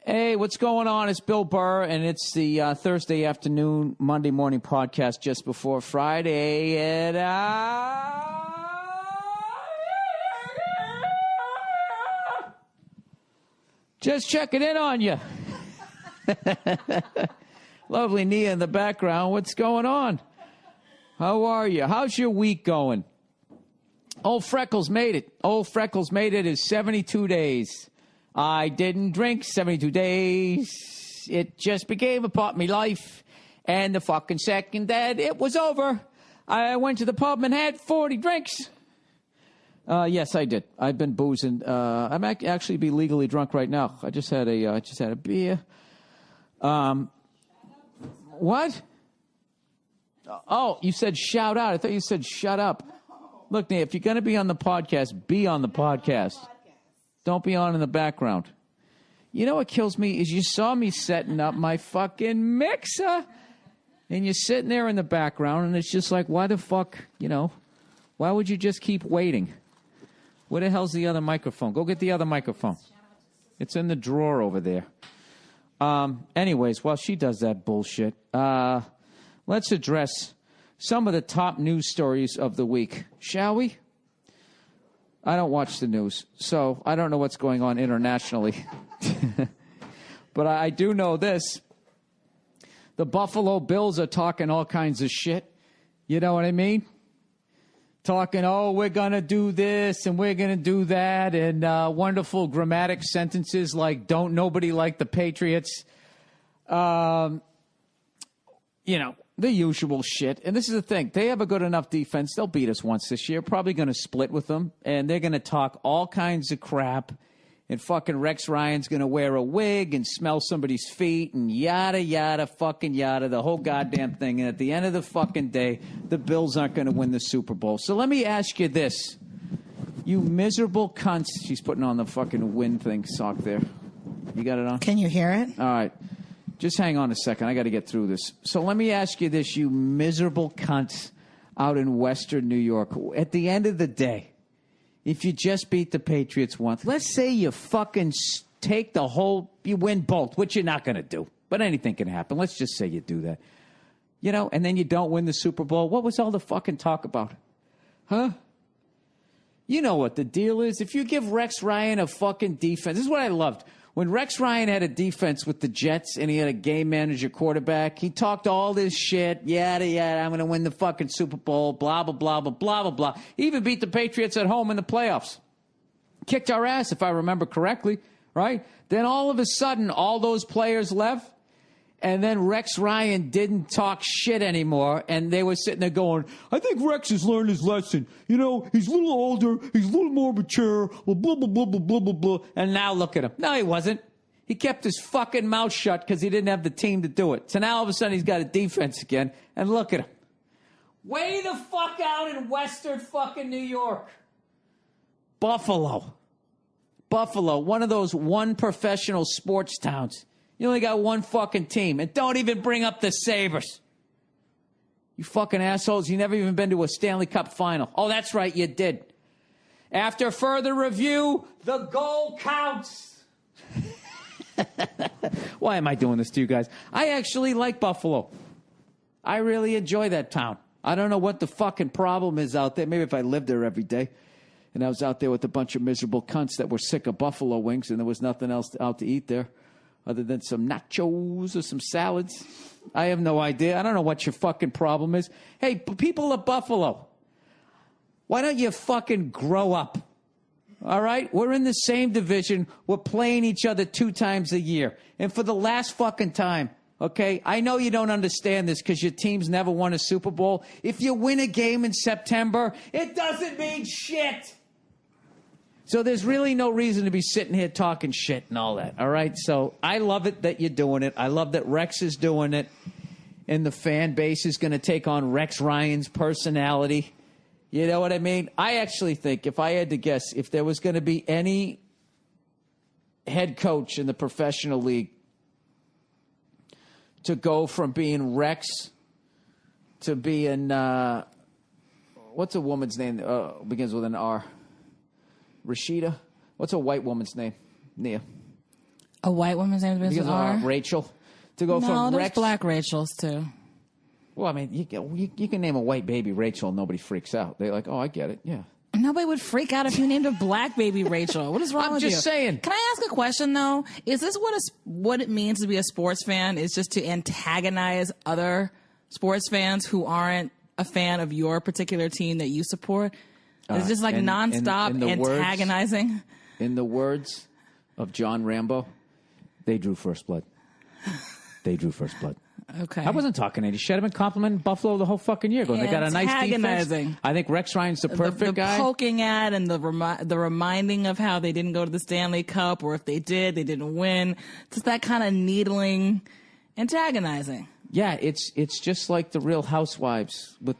Hey, what's going on? It's Bill Burr, and it's the Thursday afternoon, Monday morning podcast just before Friday. And just checking in on you. Lovely Nia in the background. What's going on? How are you? How's your week going? Old Freckles made it. Old Freckles made it is 72 days. I didn't drink 72 days. It just became a part of my life. And the fucking second that it was over, I went to the pub and had 40 drinks. Yes, I did. I've been boozing. I might actually be legally drunk right now. I just had a beer. What? Oh, you said shout out. I thought you said shut up. Look, Nate, if you're going to be on the podcast, be on the podcast. Don't be on in the background. You know what kills me is you saw me setting up my fucking mixer. And you're sitting there in the background, and it's just like, why the fuck, why would you just keep waiting? Where the hell's the other microphone? Go get the other microphone. It's in the drawer over there. Anyways, while she does that bullshit, let's address some of the top news stories of the week, shall we? I don't watch the news, so I don't know what's going on internationally. But I do know this. The Buffalo Bills are talking all kinds of shit. You know what I mean? Talking, oh, we're going to do this and we're going to do that. And wonderful grammatic sentences like, don't nobody like the Patriots. The usual shit. And this is the thing. They have a good enough defense. They'll beat us once this year. Probably going to split with them. And they're going to talk all kinds of crap. And fucking Rex Ryan's going to wear a wig and smell somebody's feet and yada, yada, fucking yada, the whole goddamn thing. And at the end of the fucking day, the Bills aren't going to win the Super Bowl. So let me ask you this. You miserable cunts. She's putting on the fucking wind thing sock there. You got it on? Can you hear it? All right. Just hang on a second. I got to get through this. So let me ask you this, you miserable cunts out in Western New York. At the end of the day, if you just beat the Patriots once, let's say you fucking take the whole, you win both, which you're not going to do. But anything can happen. Let's just say you do that. And then you don't win the Super Bowl. What was all the fucking talk about? Huh? You know what the deal is. If you give Rex Ryan a fucking defense, this is what I loved. When Rex Ryan had a defense with the Jets and he had a game manager quarterback, he talked all this shit, yada, yada, I'm going to win the fucking Super Bowl, blah, blah, blah, blah, blah, blah, blah. He even beat the Patriots at home in the playoffs. Kicked our ass, if I remember correctly, right? Then all of a sudden, all those players left, and then Rex Ryan didn't talk shit anymore, and they were sitting there going, I think Rex has learned his lesson. He's a little older, he's a little more mature, blah, blah, blah, blah, blah, blah, blah. And now look at him. No, he wasn't. He kept his fucking mouth shut because he didn't have the team to do it. So now all of a sudden he's got a defense again, and look at him. Way the fuck out in Western fucking New York. Buffalo, one of those one professional sports towns. You only got one fucking team. And don't even bring up the Sabres. You fucking assholes. You never even been to a Stanley Cup final. Oh, that's right, you did. After further review, the goal counts. Why am I doing this to you guys? I actually like Buffalo. I really enjoy that town. I don't know what the fucking problem is out there. Maybe if I lived there every day and I was out there with a bunch of miserable cunts that were sick of buffalo wings and there was nothing else out to eat there. Other than some nachos or some salads. I have no idea. I don't know what your fucking problem is. Hey, people of Buffalo, why don't you fucking grow up? All right? We're in the same division. We're playing each other 2 times a year. And for the last fucking time, okay? I know you don't understand this because your team's never won a Super Bowl. If you win a game in September, it doesn't mean shit. So there's really no reason to be sitting here talking shit and all that, all right? So I love it that you're doing it. I love that Rex is doing it, and the fan base is going to take on Rex Ryan's personality. You know what I mean? I actually think, if I had to guess, if there was going to be any head coach in the professional league to go from being Rex to being, what's a woman's name? Begins with an R. Rashida? What's a white woman's name? Nia. A white woman's name begins with R? Rachel. To go No, from there's Rex. black Rachels, too. Well, I mean, you can name a white baby Rachel and nobody freaks out. They're like, oh, I get it. Yeah. Nobody would freak out if you named a black baby Rachel. What is wrong with you? I'm just saying. Can I ask a question, though? Is this what it means to be a sports fan? Is just to antagonize other sports fans who aren't a fan of your particular team that you support? It's just like nonstop antagonizing. In the words of John Rambo, they drew first blood. They drew first blood. Okay. I wasn't talking to you. Should have been complimenting Buffalo the whole fucking year. Going, they got a nice defense. I think Rex Ryan's the perfect guy. The poking at and the reminding of how they didn't go to the Stanley Cup, or if they did, they didn't win. Just that kind of needling, antagonizing. Yeah, it's just like the Real Housewives with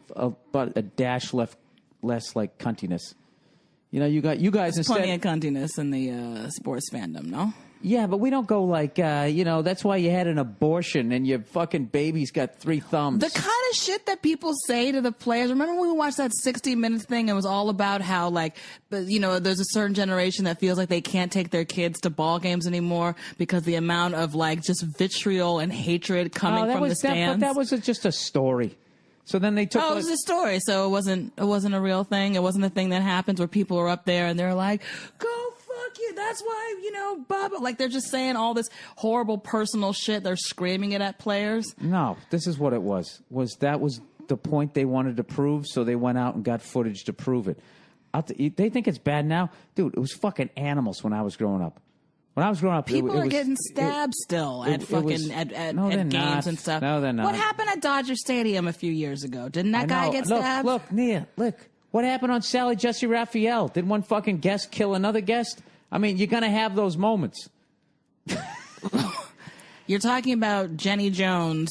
but a dash less like cuntiness. You know, you guys instead plenty of cuntiness in the sports fandom, no? Yeah, but we don't go like, that's why you had an abortion and your fucking baby's got 3 thumbs. The kind of shit that people say to the players. Remember when we watched that 60 Minutes thing? It was all about how, like, there's a certain generation that feels like they can't take their kids to ball games anymore because the amount of, like, just vitriol and hatred coming from the stands. But that was just a story. So then they took. Oh, it was a story. So it wasn't a real thing. It wasn't a thing that happens where people are up there and they're like, "Go fuck you." That's why Bubba. Like they're just saying all this horrible personal shit. They're screaming it at players. No, this is what it was. That was the point they wanted to prove. So they went out and got footage to prove it. They think it's bad now, dude. It was fucking animals when I was growing up. When I was growing up, people are getting stabbed still at games and stuff. No, they're not. What happened at Dodger Stadium a few years ago? Didn't that guy get stabbed? Look, Nia, look. What happened on Sally Jesse Raphael? Did one fucking guest kill another guest? I mean, you're gonna have those moments. You're talking about Jenny Jones,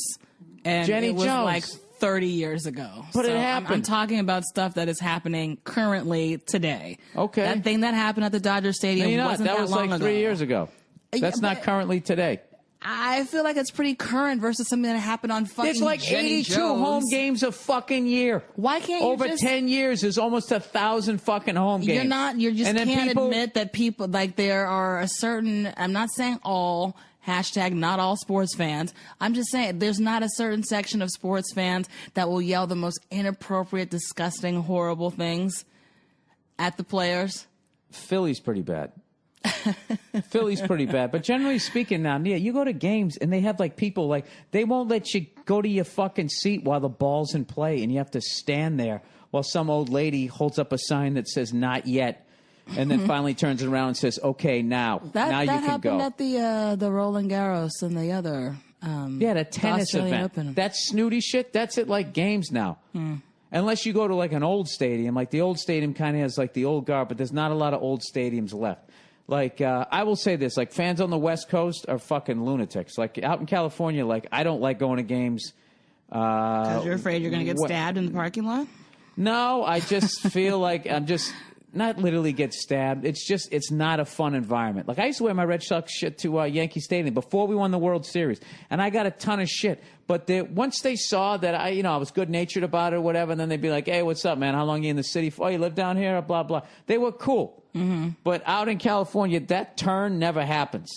and it was like 30 years ago. But it happened. I'm talking about stuff that is happening currently today. Okay. That thing that happened at the Dodger Stadium wasn't that long ago. That was like 3 years ago. That's not currently today. I feel like it's pretty current versus something that happened on fucking It's like Jenny 82 Jones. home games a fucking year. Why can't you Over 10 years, there's almost 1,000 fucking home games. You just can't admit that people, like there are a certain, I'm not saying all, hashtag not all sports fans. I'm just saying there's not a certain section of sports fans that will yell the most inappropriate, disgusting, horrible things at the players. Philly's pretty bad. Philly's pretty bad. But generally speaking now, Nia, you go to games and they have like people like they won't let you go to your fucking seat while the ball's in play and you have to stand there while some old lady holds up a sign that says not yet and then finally turns around and says, okay, now you can go. That happened at the Roland Garros and the other the tennis event. Open. That snooty shit, that's at like games now. Unless you go to like an old stadium. Like the old stadium kind of has like the old guard, but there's not a lot of old stadiums left. Like, I will say this, like, fans on the West Coast are fucking lunatics. Like, out in California, like, I don't like going to games. Because you're afraid you're going to get stabbed in the parking lot? No, I just feel like I'm just, not literally get stabbed. It's not a fun environment. Like, I used to wear my Red Sox shit to Yankee Stadium before we won the World Series. And I got a ton of shit. But once they saw that I was good-natured about it or whatever, and then they'd be like, hey, what's up, man? How long are you in the city for? Oh, you live down here? Blah, blah. They were cool. Mm-hmm. But out in California, that turn never happens.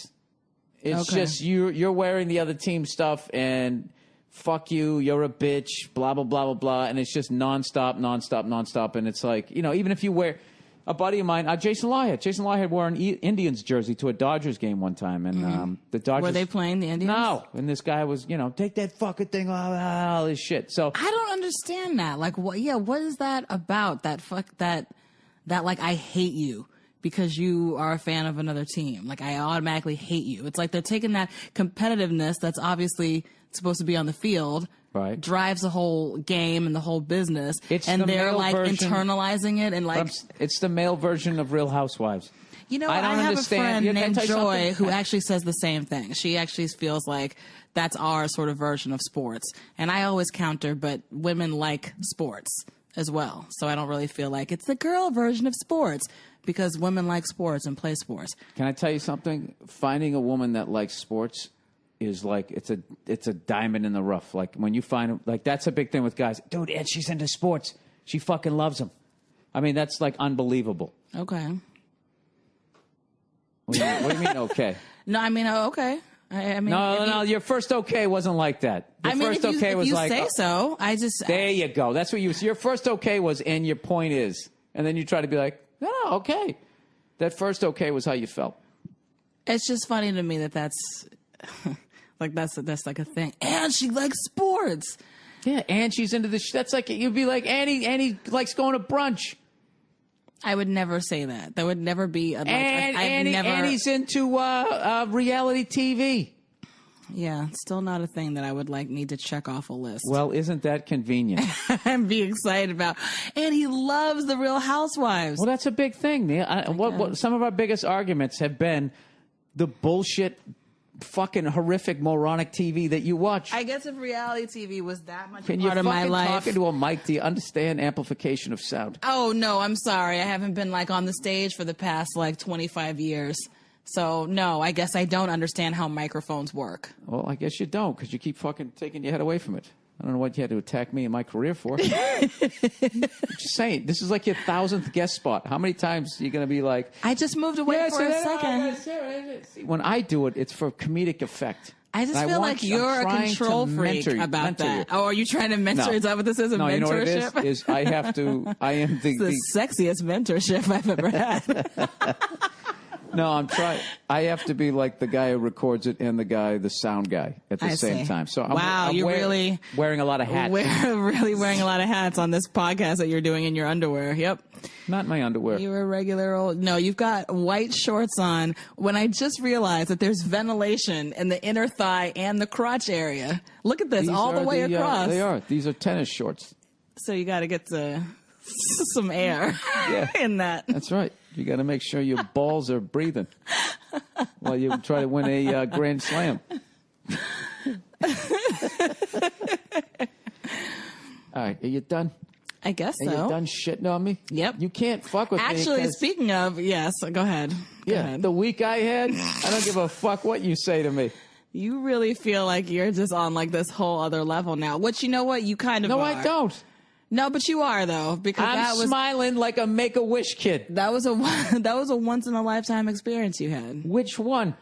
It's just you're wearing the other team stuff and fuck you, you're a bitch, blah, blah, blah, blah, blah. And it's just nonstop. And it's like, even if you wear a buddy of mine, Jason Lawhead wore an Indians jersey to a Dodgers game one time. And the Dodgers. Were they playing the Indians? No. And this guy was, take that fucking thing off, all this shit. So I don't understand that. Like, what is that about? That like I hate you because you are a fan of another team. Like I automatically hate you. It's like they're taking that competitiveness that's obviously supposed to be on the field, right, drives the whole game and the whole business, and they're like internalizing it and like it's the male version of Real Housewives. I have a friend named Joy who actually says the same thing. She actually feels like that's our sort of version of sports, and I always counter, but women like sports as well. So I don't really feel like it's the girl version of sports because women like sports and play sports. Can I tell you something? Finding a woman that likes sports is like it's a diamond in the rough. Like when you find like that's a big thing with guys. Dude, Ed, she's into sports. She fucking loves them. I mean, that's like unbelievable. Okay. What do you mean okay? No, I mean, okay. I mean, no. Your first okay wasn't like that. The first okay was like, if you say so, I just... There you go. That's what your first okay was, and your point is. And then you try to be like, no, okay. That first okay was how you felt. It's just funny to me that's like that's like a thing. And she likes sports. Yeah, and she's into the... That's like, you'd be like, Annie likes going to brunch. I would never say that. That would never be... Annie's into reality TV. Yeah, still not a thing that I would need to check off a list. Well, isn't that convenient? And be excited about. And he loves the Real Housewives. Well, that's a big thing. What some of our biggest arguments have been the bullshit, fucking horrific, moronic TV that you watch. I guess if reality TV was that much part of my life... talking to a mic, do you understand amplification of sound? Oh, no, I'm sorry. I haven't been on the stage for the past 25 years. So, no, I guess I don't understand how microphones work. Well, I guess you don't, because you keep fucking taking your head away from it. I don't know what you had to attack me in my career for. I'm just saying, this is like your 1,000th guest spot. How many times are you going to be like... I just moved away for a second. When I do it, it's for comedic effect. I just feel like you're a control freak about that. Oh, are you trying to mentor? Is that what this is, a mentorship? You know what it is I have to... I am the sexiest mentorship I've ever had. No, I'm trying. I have to be like the guy who records it and the sound guy at the same time. So I'm really wearing a lot of hats. Really wearing a lot of hats on this podcast that you're doing in your underwear. Yep. Not my underwear. You're a regular old... No, you've got white shorts on when I just realized that there's ventilation in the inner thigh and the crotch area. Look at this, These all the way across. They are. These are tennis shorts. So you got to get some air in that. That's right. You got to make sure your balls are breathing while you try to win a Grand Slam. All right, are you done? I guess so. Are you done shitting on me? Yep. You can't fuck with me. Actually, speaking of, yes, go ahead. Go ahead. The week I had, I don't give a fuck what you say to me. You really feel like you're just on this whole other level now. Which, you know what, you kind of are. No, I don't. No, but you are though, because I'm smiling like a Make-A-Wish kid. That was a once in a lifetime experience you had. Which one?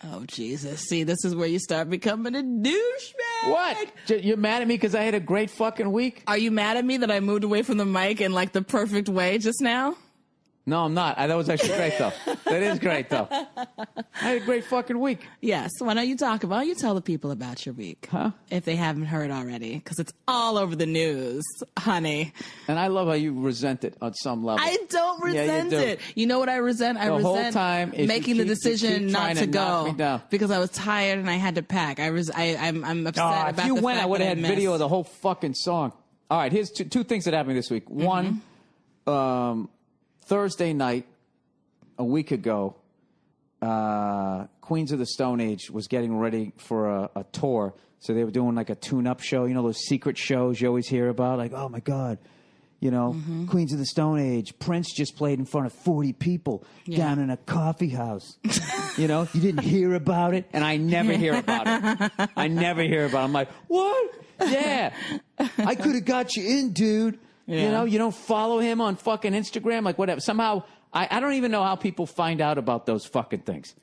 Oh Jesus! See, this is where you start becoming a douchebag. What? You're mad at me because I had a great fucking week? Are you mad at me that I moved away from the mic in the perfect way just now? No, I'm not. That was actually great, though. That is great, though. I had a great fucking week. Yes. Why don't you tell the people about your week? Huh? If they haven't heard already, because it's all over the news, honey. And I love how you resent it on some level. I don't resent it. You know what I resent? I resent whole time making the decision not to go because I was tired and I had to pack. I'm upset about if you the went, fact I would have that had video of the whole fucking song. All right, here's two things that happened this week. One, Thursday night, a week ago, Queens of the Stone Age was getting ready for a tour. So they were doing a tune-up show. You know those secret shows you always hear about? Oh, my God. Queens of the Stone Age. Prince just played in front of 40 people down in a coffee house. You didn't hear about it? And I never hear about it. I never hear about it. I'm like, what? Yeah. I could have got you in, dude. Yeah. You don't follow him on fucking Instagram, whatever. Somehow, I don't even know how people find out about those fucking things.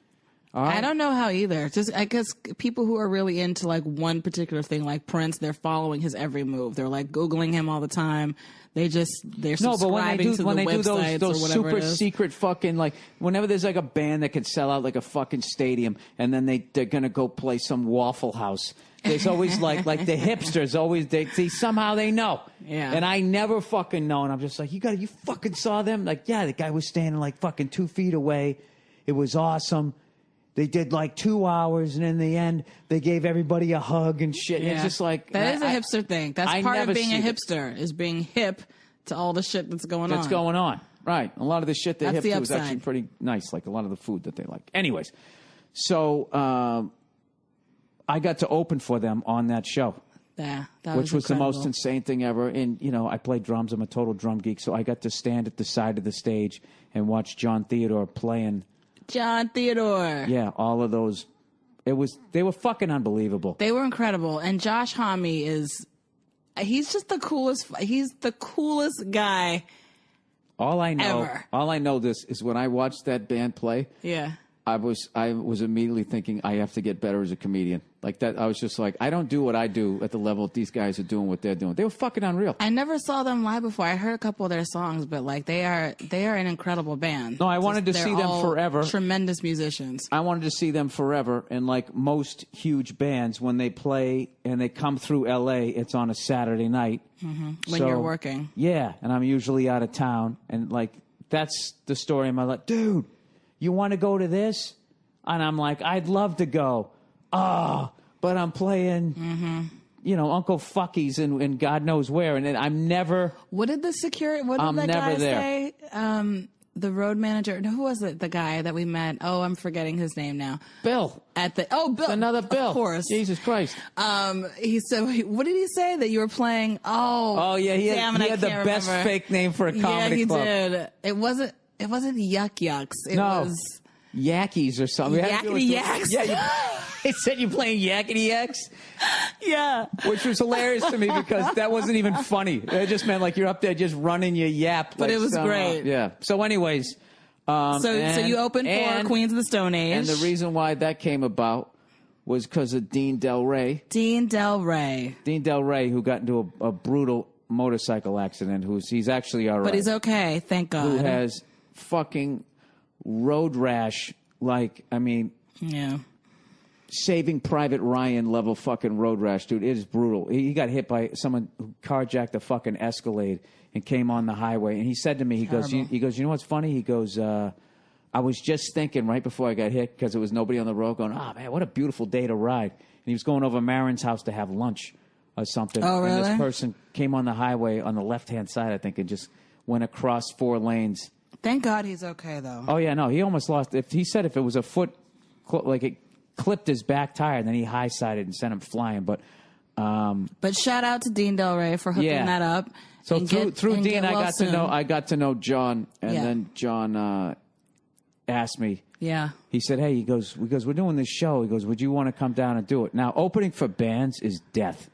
All right? I don't know how either. Just I guess people who are really into one particular thing, like Prince, they're following his every move. They're Googling him all the time. They're subscribing to the websites those or whatever super secret fucking whenever there's a band that could sell out a fucking stadium, and then they're gonna go play some Waffle House. There's always like the hipsters always somehow they know. Yeah. And I never fucking know, and I'm just like, you fucking saw them? Yeah, the guy was standing fucking 2 feet away. It was awesome. They did 2 hours, and in the end, they gave everybody a hug and shit. Yeah. It's just that is a hipster thing. That's part of being a hipster, is being hip to all the shit that's going on. Right. A lot of the shit they hip to is actually pretty nice, a lot of the food that they like. Anyways, so I got to open for them on that show. Yeah, which was the most insane thing ever. And, I play drums. I'm a total drum geek. So I got to stand at the side of the stage and watch John Theodore playing. John Theodore. Yeah, all of those. They were fucking unbelievable. They were incredible. And Josh Homme he's just the coolest. He's the coolest guy all I know ever. All I know is when I watched that band play. Yeah. I was immediately thinking I have to get better as a comedian. Like that, I was just like, I don't do what I do at the level that these guys are doing what they're doing. They were fucking unreal. I never saw them live before. I heard a couple of their songs, but like they are an incredible band. No, I wanted to see them forever. Tremendous musicians. I wanted to see them forever, and like most huge bands, when they play and they come through L.A., it's on a Saturday night. Mm-hmm. When you're working. Yeah, and I'm usually out of town, and like that's the story of my life. Dude, you want to go to this? And I'm like, I'd love to go. Oh, but I'm playing, Uncle Fucky's and God knows where. And I'm never. What did the security? What did that guy say? The road manager. Who was it? The guy that we met. Oh, I'm forgetting his name now. Bill. Bill. It's another Bill. Of course. Jesus Christ. He said, what did he say? That you were playing? Oh yeah. He had the best fake name for a comedy club. Yeah, he did. It wasn't Yuck Yucks. It was Yakkies or something. Yakety Yaks. Yeah, he said you're playing Yakety Yaks. Yeah. Which was hilarious to me because that wasn't even funny. It just meant like you're up there just running your yap. But it was great. Yeah. So anyways. So you opened for Queens of the Stone Age. And the reason why that came about was because of Dean Del Rey. Dean Del Rey, who got into a brutal motorcycle accident, he's actually all right. But he's okay, thank God. Who has fucking road rash, Saving Private Ryan level fucking road rash, dude. It is brutal. He got hit by someone who carjacked a fucking Escalade and came on the highway. And he said to me, he goes, you know what's funny? He goes, I was just thinking right before I got hit, because there was nobody on the road, going, oh man, what a beautiful day to ride. And he was going over Marin's house to have lunch or something. Oh, really? And this person came on the highway on the left-hand side, I think, and just went across 4 lanes. Thank God he's okay, though. Oh, yeah, no, he almost lost. He said if it was a foot, like it clipped his back tire, and then he high-sided and sent him flying. But shout out to Dean Del Rey for hooking that up. So through Dean, I got to know John, and then John asked me. Yeah. He said, "Hey," he goes, "we're doing this show." He goes, "Would you want to come down and do it?" Now, opening for bands is death.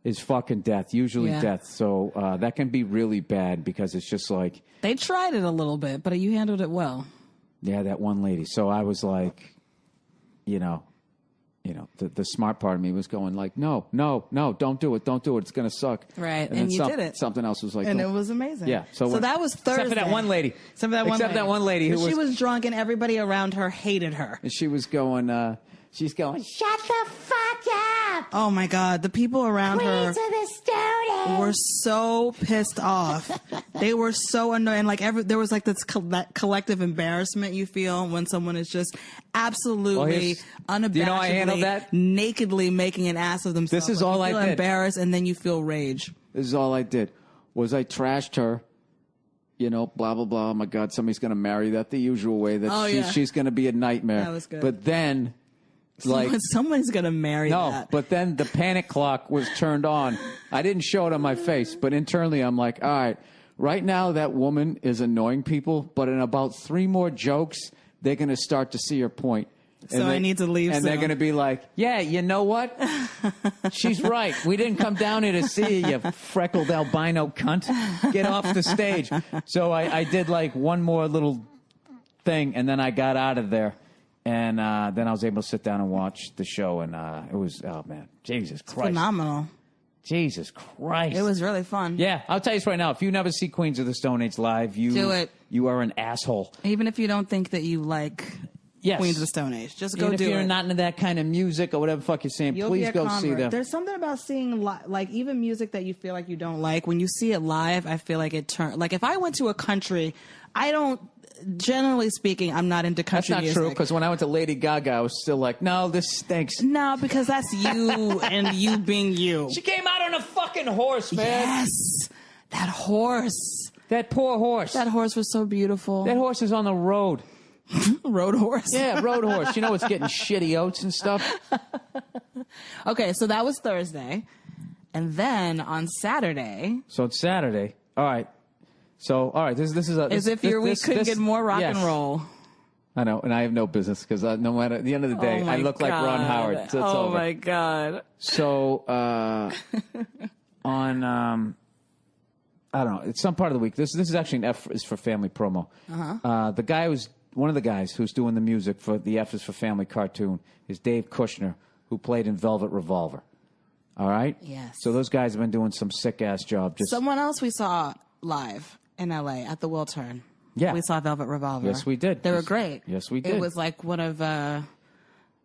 Is fucking death, usually death. So that can be really bad because it's just like... They tried it a little bit, but you handled it well. Yeah, that one lady. So I was like, the smart part of me was going like, no, don't do it. It's going to suck. Right, and you did it. Something else was like... And it was amazing. Yeah. So that was Thursday. Except for that one lady. That one lady who she was drunk and everybody around her hated her. And she was going... She's going, shut the fuck up! Oh my God, the people around her were so pissed off. They were so annoying. Like there was like this that collective embarrassment you feel when someone is just absolutely unabashedly, do you know I handled that? Nakedly making an ass of themselves. This is all I did. You feel embarrassed and then you feel rage. This is all I did. Was I trashed her? Blah, blah, blah. Oh my God, somebody's going to marry that the usual way. She's going to be a nightmare. That was good. But then... someone's going to marry that. No, but then the panic clock was turned on. I didn't show it on my face, but internally I'm like, all right, right now that woman is annoying people, but in about 3 more jokes, they're going to start to see her point. So I need to leave And they're going to be like, yeah, you know what? She's right. We didn't come down here to see you, freckled albino cunt. Get off the stage. So I did like one more little thing, and then I got out of there. And then I was able to sit down and watch the show, and it was, oh, man, Jesus Christ. Phenomenal. Jesus Christ. It was really fun. Yeah, I'll tell you this right now. If you never see Queens of the Stone Age live, do it. You are an asshole. Even if you don't think that you like Queens of the Stone Age, just go do it. Even if you're not into that kind of music or whatever the fuck you're saying, please go see them. There's something about seeing, like, even music that you feel like you don't like. When you see it live, I feel like it turns... Like, if I went to a country, I don't... Generally speaking, I'm not into country music. That's not true, because when I went to Lady Gaga, I was still like, no, this stinks. No, because that's you and you being you. She came out on a fucking horse, man. Yes. That horse. That poor horse. That horse was so beautiful. That horse is on the road. Road horse? Yeah, road horse. You know, it's getting shitty oats and stuff. Okay, so that was Thursday. And then on Saturday... So it's Saturday. All right. So, all right, this is a... As if your week couldn't get more rock and roll. I know, and I have no business, because no matter... At the end of the day, I look like Ron Howard. So it's over. My God. So, on... I don't know. It's some part of the week. This is actually an F is for family promo. The guy who's one of the guys who's doing the music for the F is for Family cartoon is Dave Kushner, who played in Velvet Revolver. All right? Yes. So those guys have been doing some sick-ass job. Someone else we saw live in L.A. at the Wiltern. Yeah. We saw Velvet Revolver. Yes, we did. They were great. Yes, we did. It was like one of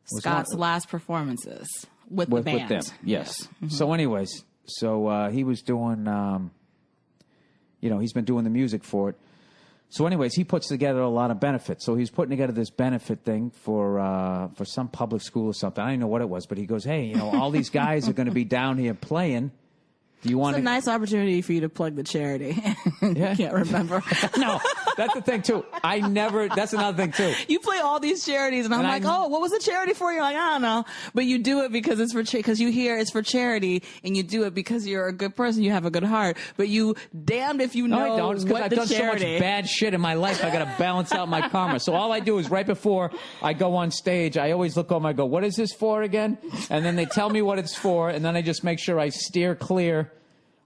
Scott's last performances with the band. With them, yes. Mm-hmm. So anyways, he was doing, he's been doing the music for it. So anyways, he puts together a lot of benefits. So he's putting together this benefit thing for some public school or something. I don't know what it was, but he goes, hey, all these guys are going to be down here playing. Do you want It's a nice opportunity for you to plug the charity. Yeah. Can't remember. No, that's the thing, too. That's another thing, too. You play all these charities, and I'm like, what was the charity for? You're like, I don't know. But you do it because it's because you hear it's for charity, and you do it because you're a good person, you have a good heart. But you damned if you know I don't. It's because I've done so much bad shit in my life, I got to balance out my karma. So all I do is right before I go on stage, I always look over and I go, what is this for again? And then they tell me what it's for, and then I just make sure I steer clear.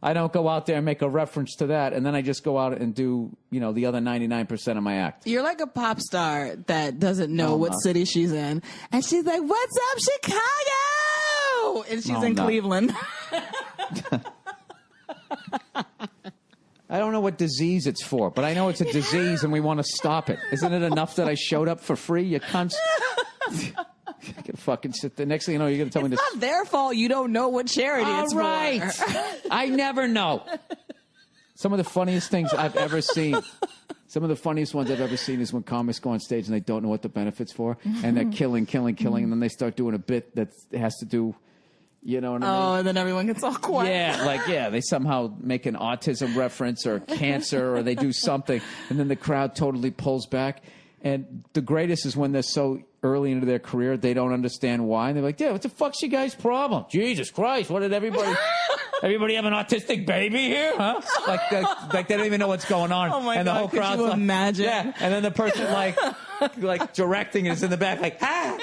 I don't go out there and make a reference to that, and then I just go out and do, the other 99% of my act. You're like a pop star that doesn't know what city she's in. And she's like, what's up, Chicago? And she's in Cleveland. I don't know what disease it's for, but I know it's a disease and we want to stop it. Isn't it enough that I showed up for free, you cunts? I can fucking sit there. Next thing you know, you're going to tell me this. It's not their fault you don't know what charity it's for. I never know. Some of the funniest things I've ever seen, some of the funniest ones I've ever seen is when comics go on stage and they don't know what the benefit's for, and they're killing, and then they start doing a bit that has to do, you know what I mean? Oh, and then everyone gets all quiet. Yeah, they somehow make an autism reference or cancer, or they do something, and then the crowd totally pulls back. And the greatest is when they're so early into their career, they don't understand why. And they're like, yeah, what the fuck's your guys' problem? Jesus Christ, what did everybody have an autistic baby here, huh? Like they don't even know what's going on. Oh, my and God, the whole crowd's could you imagine? Yeah, and then the person like directing is in the back like, cut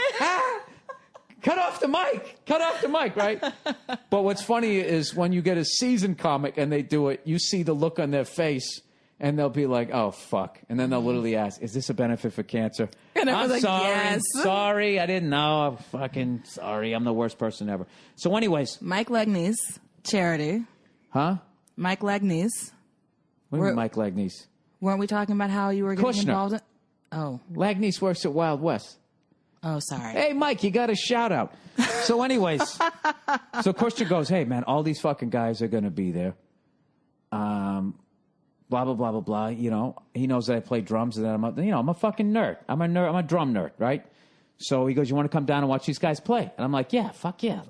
off the mic, right? But what's funny is when you get a seasoned comic and they do it, you see the look on their face. And they'll be like, oh, fuck. And then they'll literally ask, is this a benefit for cancer? And I'm like, sorry. Yes. Sorry. I didn't know. I'm fucking sorry. I'm the worst person ever. So anyways. Mike Legny's charity. Huh? Mike Legny's. What do you mean Mike Legny's? Weren't we talking about how you were getting involved in? Oh. Legny's works at Wild West. Oh, sorry. Hey, Mike, you got a shout out. So anyways. So Kushner goes, hey, man, all these fucking guys are going to be there. Blah, blah, blah, blah, blah. He knows that I play drums and that I'm a fucking nerd. I'm a nerd. I'm a drum nerd, right? So he goes, you want to come down and watch these guys play? And I'm like, yeah, fuck yeah.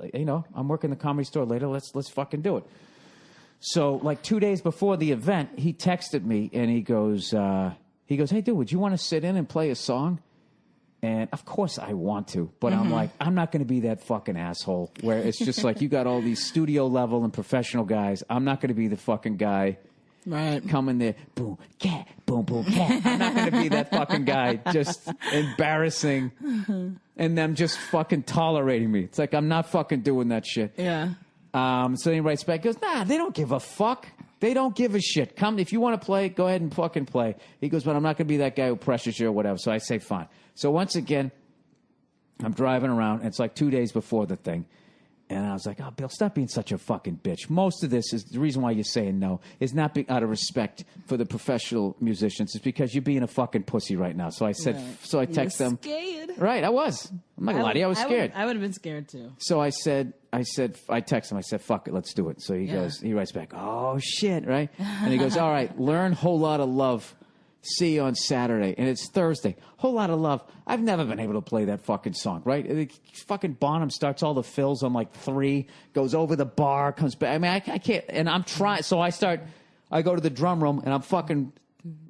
I'm working the Comedy Store later. Let's fucking do it. So like 2 days before the event, he texted me and he goes, hey, dude, would you want to sit in and play a song? And of course I want to, but I'm like, I'm not going to be that fucking asshole where it's just like you got all these studio level and professional guys. I'm not going to be the fucking guy. Right. Coming there, boom, cat, boom, boom, cat. I'm not going to be that fucking guy just embarrassing and them just fucking tolerating me. It's like, I'm not fucking doing that shit. Yeah. So he writes back, goes, nah, they don't give a fuck. They don't give a shit. Come, if you want to play, go ahead and fucking play. He goes, but I'm not going to be that guy who pressures you or whatever. So I say, fine. So once again, I'm driving around. And it's like 2 days before the thing. And I was like, oh, Bill, stop being such a fucking bitch. Most of this is the reason why you're saying no is not out of respect for the professional musicians. It's because you're being a fucking pussy right now. So I said, right. So I text them. Scared. Right, I was. I'm not going to lie to you. I was scared. I would have been scared too. So I text him. I said, fuck it, let's do it. So he writes back, oh, shit, right? And he goes, all right, learn Whole Lot of Love. See you on Saturday. And it's Thursday. Whole Lot of Love. I've never been able to play that fucking song, right? Fucking Bonham starts all the fills on like 3, goes over the bar, comes back. I mean, I can't. And I'm trying. So I go to the drum room and I'm fucking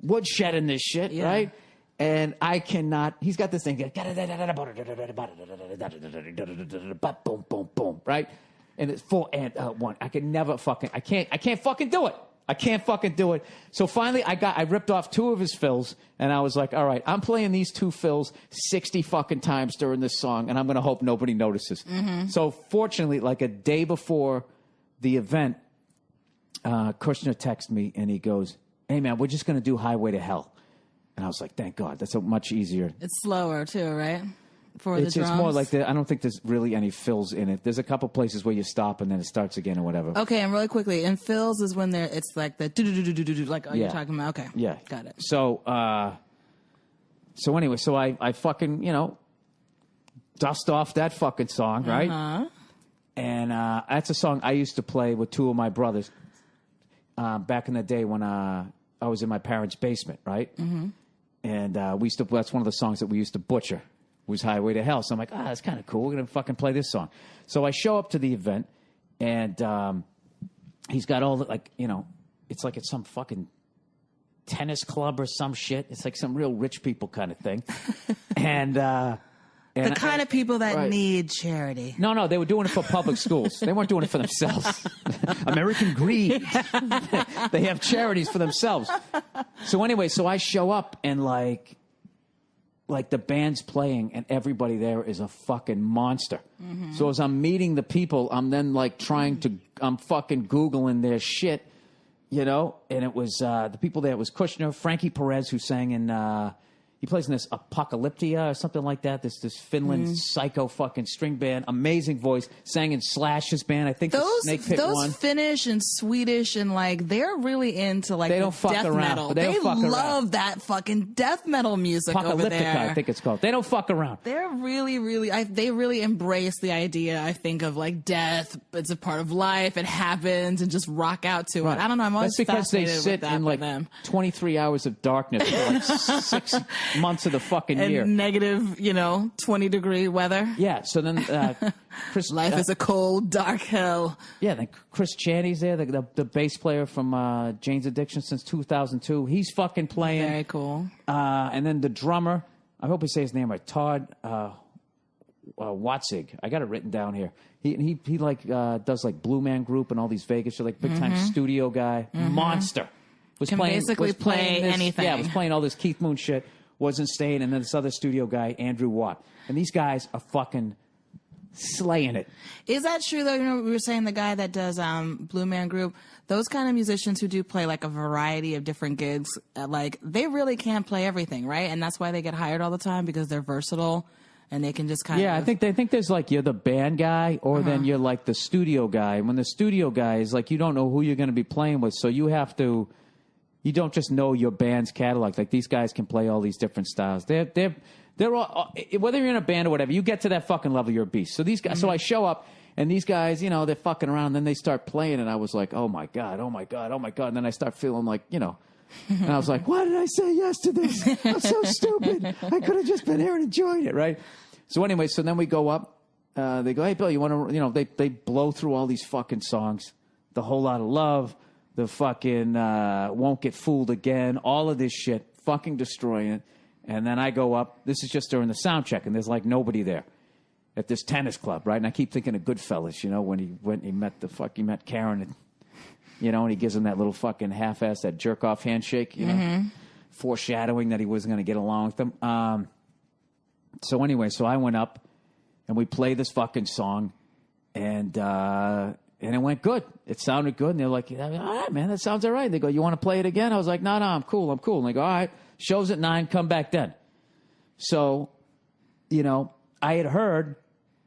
woodshedding this shit, right? And I cannot. He's got this thing. Boom, boom, boom, right? And it's 4 and 1. I can never fucking. I can't fucking do it. I can't fucking do it. So finally, I ripped off 2 of his fills, and I was like, all right, I'm playing these 2 fills 60 fucking times during this song, and I'm going to hope nobody notices. Mm-hmm. So fortunately, like a day before the event, Kushner texted me, and he goes, hey, man, we're just going to do Highway to Hell. And I was like, thank God. That's a much easier. It's slower, too, right? For the drums? It's more like I don't think there's really any fills in it. There's a couple places where you stop and then it starts again or whatever. Okay, and really quickly, and fills is when it's like the do-do-do-do-do-do, like you're talking about. Okay. Yeah. Got it. So, anyway, I fucking, dust off that fucking song, right? Uh-huh. And that's a song I used to play with two of my brothers back in the day when I was in my parents' basement, right? Mm-hmm. And that's one of the songs that we used to butcher, was Highway to Hell. So I'm like, that's kind of cool. We're going to fucking play this song. So I show up to the event, and he's got all the, it's like it's some fucking tennis club or some shit. It's like some real rich people kind of thing. And the kind of people that need charity. No, they were doing it for public schools. They weren't doing it for themselves. American greed. They have charities for themselves. So anyway, I show up and like the band's playing and everybody there is a fucking monster. Mm-hmm. So as I'm meeting the people, I'm then like I'm fucking Googling their shit, and it was the people there was Kushner, Frankie Perez, who sang in he plays in this Apocalyptia or something like that. This Finland psycho fucking string band. Amazing voice. Sang in Slash's band. I think those Snake Pit those one. Finnish and Swedish and they're really into they don't fuck death around. metal. They love that fucking death metal music over there. I think it's called. They don't fuck around. They're really, really. They really embrace the idea. I think of death. It's a part of life. It happens, and just rock out to it. I don't know. I'm always fascinated with that. That's because they sit in 23 hours of darkness for 6 months of the fucking year. Negative, 20-degree weather. Yeah, so then Chris... Life is a cold, dark hell. Yeah, then Chris Chaney's there, the bass player from Jane's Addiction since 2002. He's fucking playing. Very cool. And then the drummer, I hope I say his name right, Todd Watzig. I got it written down here. He does Blue Man Group and all these Vegas shows, big-time studio guy. Monster. Can basically play anything. Yeah, was playing all this Keith Moon shit. Wasn't staying, and then this other studio guy, Andrew Watt. And these guys are fucking slaying it. Is that true, though? We were saying the guy that does Blue Man Group, those kind of musicians who do play a variety of different gigs, they really can't play everything, right? And that's why they get hired all the time, because they're versatile and they can just kind of... Yeah, I think there's you're the band guy, or then you're the studio guy. And when the studio guy is you don't know who you're going to be playing with, so you have to... You don't just know your band's catalog. These guys can play all these different styles. They're all, whether you're in a band or whatever, you get to that fucking level, you're a beast. So these guys, so I show up and these guys, they're fucking around. And then they start playing, and I was like, oh my god, oh my god, oh my god. And then I start feeling and I was like, why did I say yes to this? I'm so stupid. I could have just been here and enjoyed it, right? So anyway, so then we go up. They go, hey Bill, you want to? They blow through all these fucking songs, The Whole Lot of Love. The fucking Won't Get Fooled Again, all of this shit, fucking destroying it. And then I go up. This is just during the sound check, and there's nobody there at this tennis club, right? And I keep thinking of Goodfellas, when he met Karen, and, and he gives him that little fucking half-ass, that jerk-off handshake, foreshadowing that he wasn't going to get along with them. So anyway, I went up, and we played this fucking song, and it went good. It sounded good. And they're like, all right, man, that sounds all right. They go, you want to play it again? I was like, no, I'm cool. And they go, all right, show's at 9, come back then. So, I had heard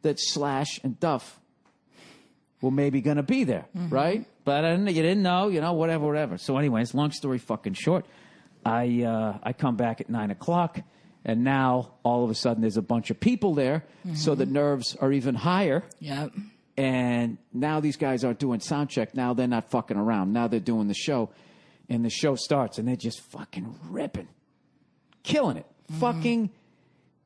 that Slash and Duff were maybe going to be there, right? But you didn't know, whatever. So anyways, long story fucking short, I come back at 9 o'clock, and now all of a sudden there's a bunch of people there, so the nerves are even higher. Yep. And now these guys aren't doing sound check. Now they're not fucking around. Now they're doing the show. And the show starts, and they're just fucking ripping. Killing it. Fucking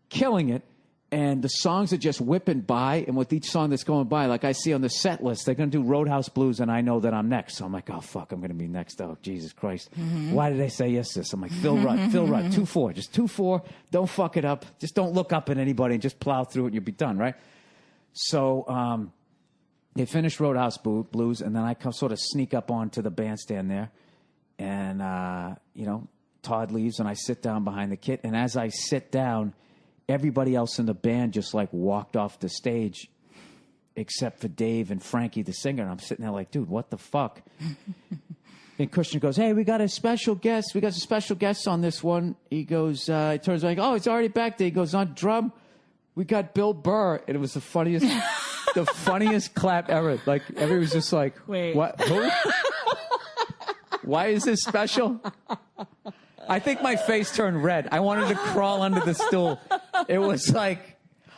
killing it. And the songs are just whipping by. And with each song that's going by, I see on the set list, they're going to do Roadhouse Blues, and I know that I'm next. So I'm like, oh, fuck, I'm going to be next. Oh, Jesus Christ. Why did I say yes to this? I'm like, Phil Rudd, 2-4. Just 2-4. Don't fuck it up. Just don't look up at anybody and just plow through it, and you'll be done, right? So, they finished Roadhouse Blues, and then I sort of sneak up onto the bandstand there. And, Todd leaves, and I sit down behind the kit. And as I sit down, everybody else in the band just, walked off the stage, except for Dave and Frankie, the singer. And I'm sitting there like, dude, what the fuck? And Kushner goes, hey, we got a special guest. We got some special guests on this one. He goes, he turns like, oh, it's already back there. He goes, on drum, we got Bill Burr. And it was the funniest, the funniest clap ever. Like, everyone was just like, wait, what? Who? Why is this special? I think my face turned red. I wanted to crawl under the stool. It was like,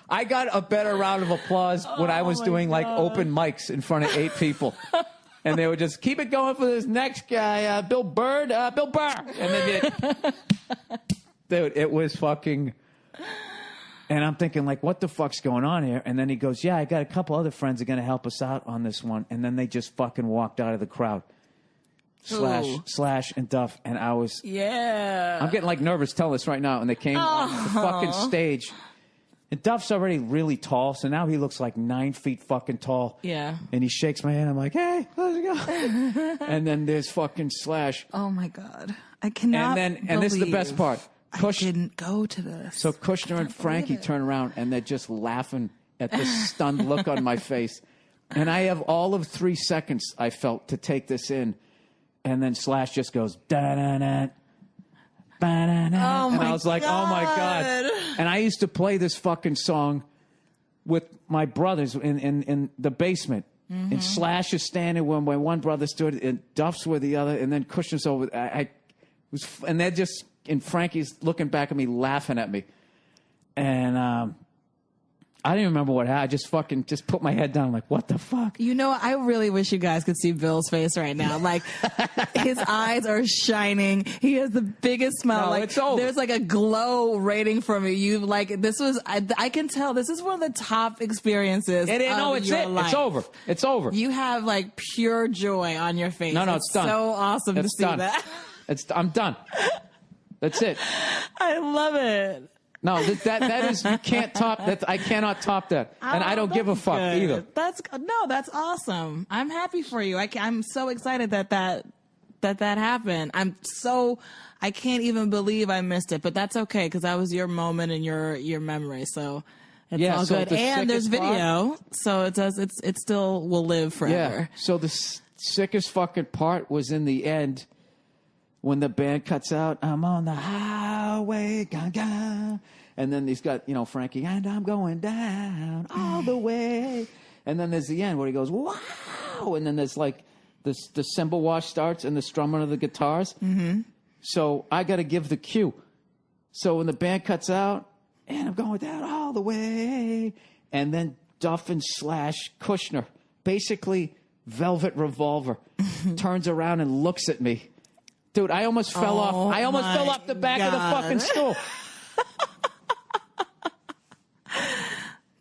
I got a better round of applause when I was doing like open mics in front of 8 people. And they would just keep it going for this next guy, Bill Burr. And then dude, it was fucking. And I'm thinking, like, what the fuck's going on here? And then he goes, yeah, I got a couple other friends that are going to help us out on this one. And then they just fucking walked out of the crowd. Slash and Duff. And I was. Yeah. I'm getting like nervous telling this right now. And they came on the fucking stage. And Duff's already really tall, so now he looks like 9 feet fucking tall. Yeah. And he shakes my hand. I'm like, hey, let's go. And then there's fucking Slash. Oh, my God. I cannot And this is the best part. I didn't go to this. So Kushner and Frankie turn around, and they're just laughing at the stunned look on my face. And I have all of 3 seconds, I felt, to take this in. And then Slash just goes, da-da-da. And I was like, oh my God. And I used to play this fucking song with my brothers in the basement. Mm-hmm. And Slash is standing when my one brother stood, and Duff's with the other, and then Kushner's over. And they're just, and Frankie's looking back at me, laughing at me. And I didn't remember what happened. I just fucking put my head down, like, what the fuck? You know, I really wish you guys could see Bill's face right now. Like, his eyes are shining. He has the biggest smile. No, like, it's over. There's like a glow rating from you. You like, this was, I can tell this is one of the top experiences. It's life. It's over. It's over. You have like pure joy on your face. No, it's done. So awesome to see that. I'm done. That's it. I love it. No, that is, you can't top that. I cannot top that, and I don't give a fuck either. That's awesome. I'm happy for you. I'm so excited that happened. I can't even believe I missed it, but that's okay because that was your moment and your memory. So it's all good. And there's video, so it still will live forever. Yeah. So the sickest fucking part was in the end. When the band cuts out, I'm on the highway, gah, gah. And then he's got, Frankie, and I'm going down all the way. And then there's the end where he goes, wow. And then there's like the cymbal wash starts and the strumming of the guitars. Mm-hmm. So I got to give the cue. So when the band cuts out, and I'm going down all the way. And then Duff and Slash Kushner, basically Velvet Revolver, turns around and looks at me. Dude, I almost fell off. I almost fell off the back of the fucking stool.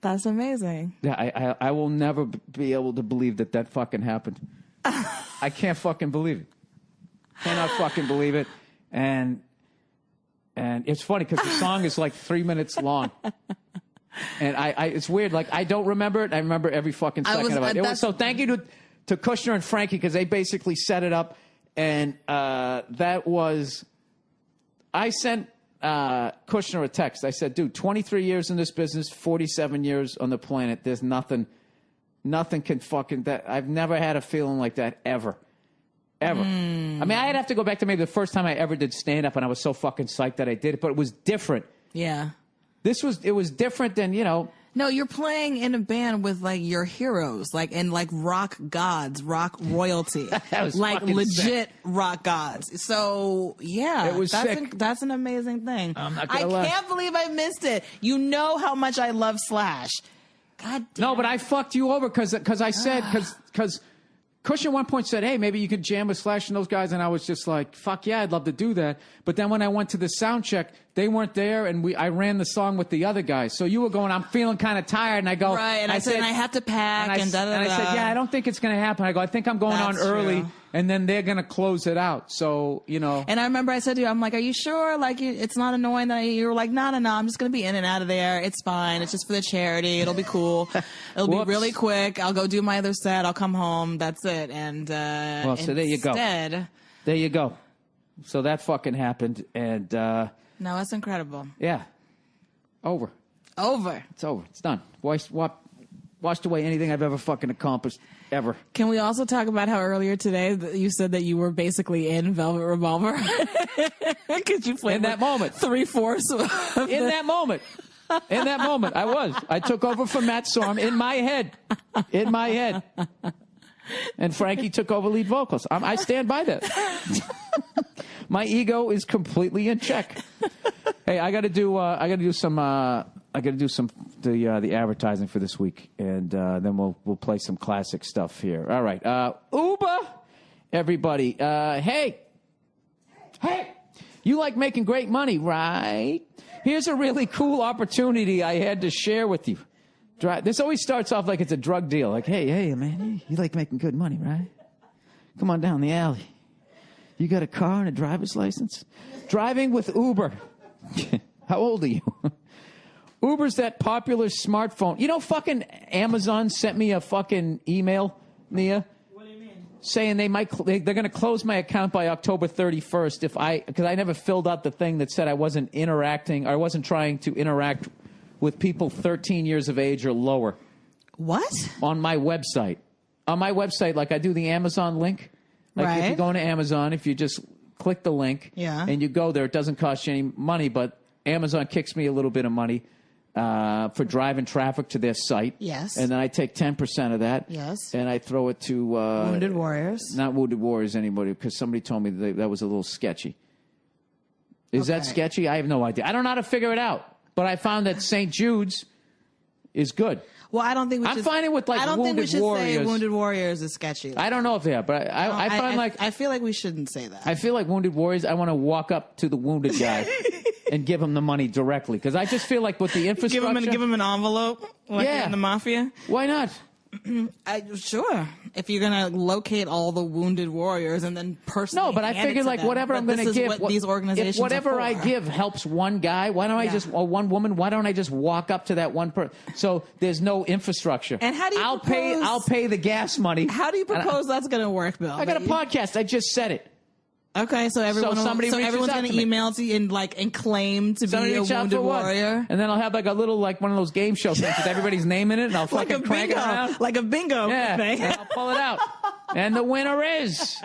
That's amazing. Yeah, I will never be able to believe that fucking happened. I can't fucking believe it. Cannot fucking believe it. And it's funny because the song is like 3 minutes long. And it's weird. Like, I don't remember it. I remember every fucking second of it. So thank you to Kushner and Frankie because they basically set it up. And that was, I sent Kushner a text. I said, dude, 23 years in this business, 47 years on the planet. There's nothing can fucking, that. I've never had a feeling like that ever. Ever. I mean, I'd have to go back to maybe the first time I ever did stand-up, and I was so fucking psyched that I did it, but it was different. Yeah. It was different than, No, you're playing in a band with like your heroes, like and like rock gods, rock royalty, like legit sick. Rock gods. So yeah, it was sick. That's an amazing thing. I can't believe I missed it. You know how much I love Slash. God damn. No, but I fucked you over because I said because Kushner at one point said, hey, maybe you could jam with Slash and those guys. And I was just like, fuck yeah, I'd love to do that. But then when I went to the sound check, they weren't there. And I ran the song with the other guys. So you were going, I'm feeling kind of tired. And I go, right. And I said, I have to pack. And I said, yeah, I don't think it's going to happen. I go, I think I'm going on early. True. And then they're going to close it out. So, And I remember I said to you, I'm like, are you sure? Like, it's not annoying that you were like, no, I'm just going to be in and out of there. It's fine. It's just for the charity. It'll be cool. It'll be really quick. I'll go do my other set. I'll come home. That's it. And, so there you go. There you go. So that fucking happened. And, no, that's incredible. Yeah. Over. Over. It's over. It's done. Wipe washed away anything I've ever fucking accomplished, ever. Can we also talk about how earlier today you said that you were basically in Velvet Revolver? Because you played in that moment. 3/4 in that moment. In that moment, I was. I took over for Matt Sorm in my head. In my head. And Frankie took over lead vocals. I stand by that. My ego is completely in check. Hey, I got to do some the advertising for this week, and then we'll play some classic stuff here. All right, Uber, everybody. Hey, you like making great money, right? Here's a really cool opportunity I had to share with you. This always starts off like it's a drug deal. Like, hey, man, you like making good money, right? Come on down the alley. You got a car and a driver's license? Driving with Uber. How old are you? Uber's that popular smartphone. You know, fucking Amazon sent me a fucking email, Nia. What do you mean? Saying they're going to close my account by October 31st because I never filled out the thing that said I wasn't interacting, or I wasn't trying to interact with people 13 years of age or lower. What? On my website. On my website, like I do the Amazon link. Like right. If you go into Amazon, if you just click the link and you go there, it doesn't cost you any money, but Amazon kicks me a little bit of money for driving traffic to their site. Yes. And then I take 10% of that. Yes. And I throw it to... Wounded Warriors. Not Wounded Warriors anybody, because somebody told me that was a little sketchy. Is that sketchy? I have no idea. I don't know how to figure it out. But I found that St. Jude's is good. Well, I don't think we should... I'm finding with like Wounded Warriors... I don't think we should say Wounded Warriors is sketchy. I don't know if they are, but I find like... I feel like we shouldn't say that. I feel like Wounded Warriors, I want to walk up to the wounded guy and give him the money directly. Because I just feel like with the infrastructure... Give him an envelope like in the Mafia? Why not? Sure. If you're going to locate all the Wounded Warriors and then personally... No, but I figured like whatever I'm going to give... What these organizations if whatever are I for. give helps one guy, why don't I just... Or one woman, why don't I just walk up to that one person? So there's no infrastructure. And how do you I'll pay the gas money. How do you propose that's going to work, Bill? I got a podcast. I just said it. Okay, so everyone's going to email to you and claim to be a Wounded Warrior. And then I'll have like a little, like one of those game show things with everybody's name in it, and I'll fucking crank it around. Like a bingo thing. And I'll pull it out. And the winner is...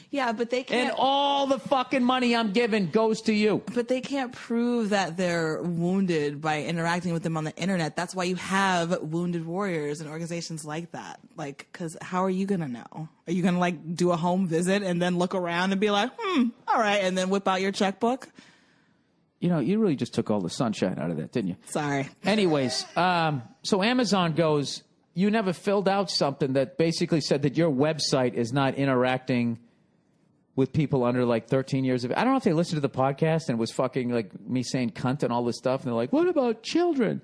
Yeah, but they can't... And all the fucking money I'm giving goes to you. But they can't prove that they're wounded by interacting with them on the internet. That's why you have Wounded Warriors and organizations like that. Like, because how are you going to know? Are you going to, like, do a home visit and then look around and be like, all right, and then whip out your checkbook? You know, you really just took all the sunshine out of that, didn't you? Sorry. Anyways, so Amazon goes, you never filled out something that basically said that your website is not interacting with people under like 13 years of age. I don't know if they listened to the podcast and it was fucking like me saying cunt and all this stuff. And they're like, what about children?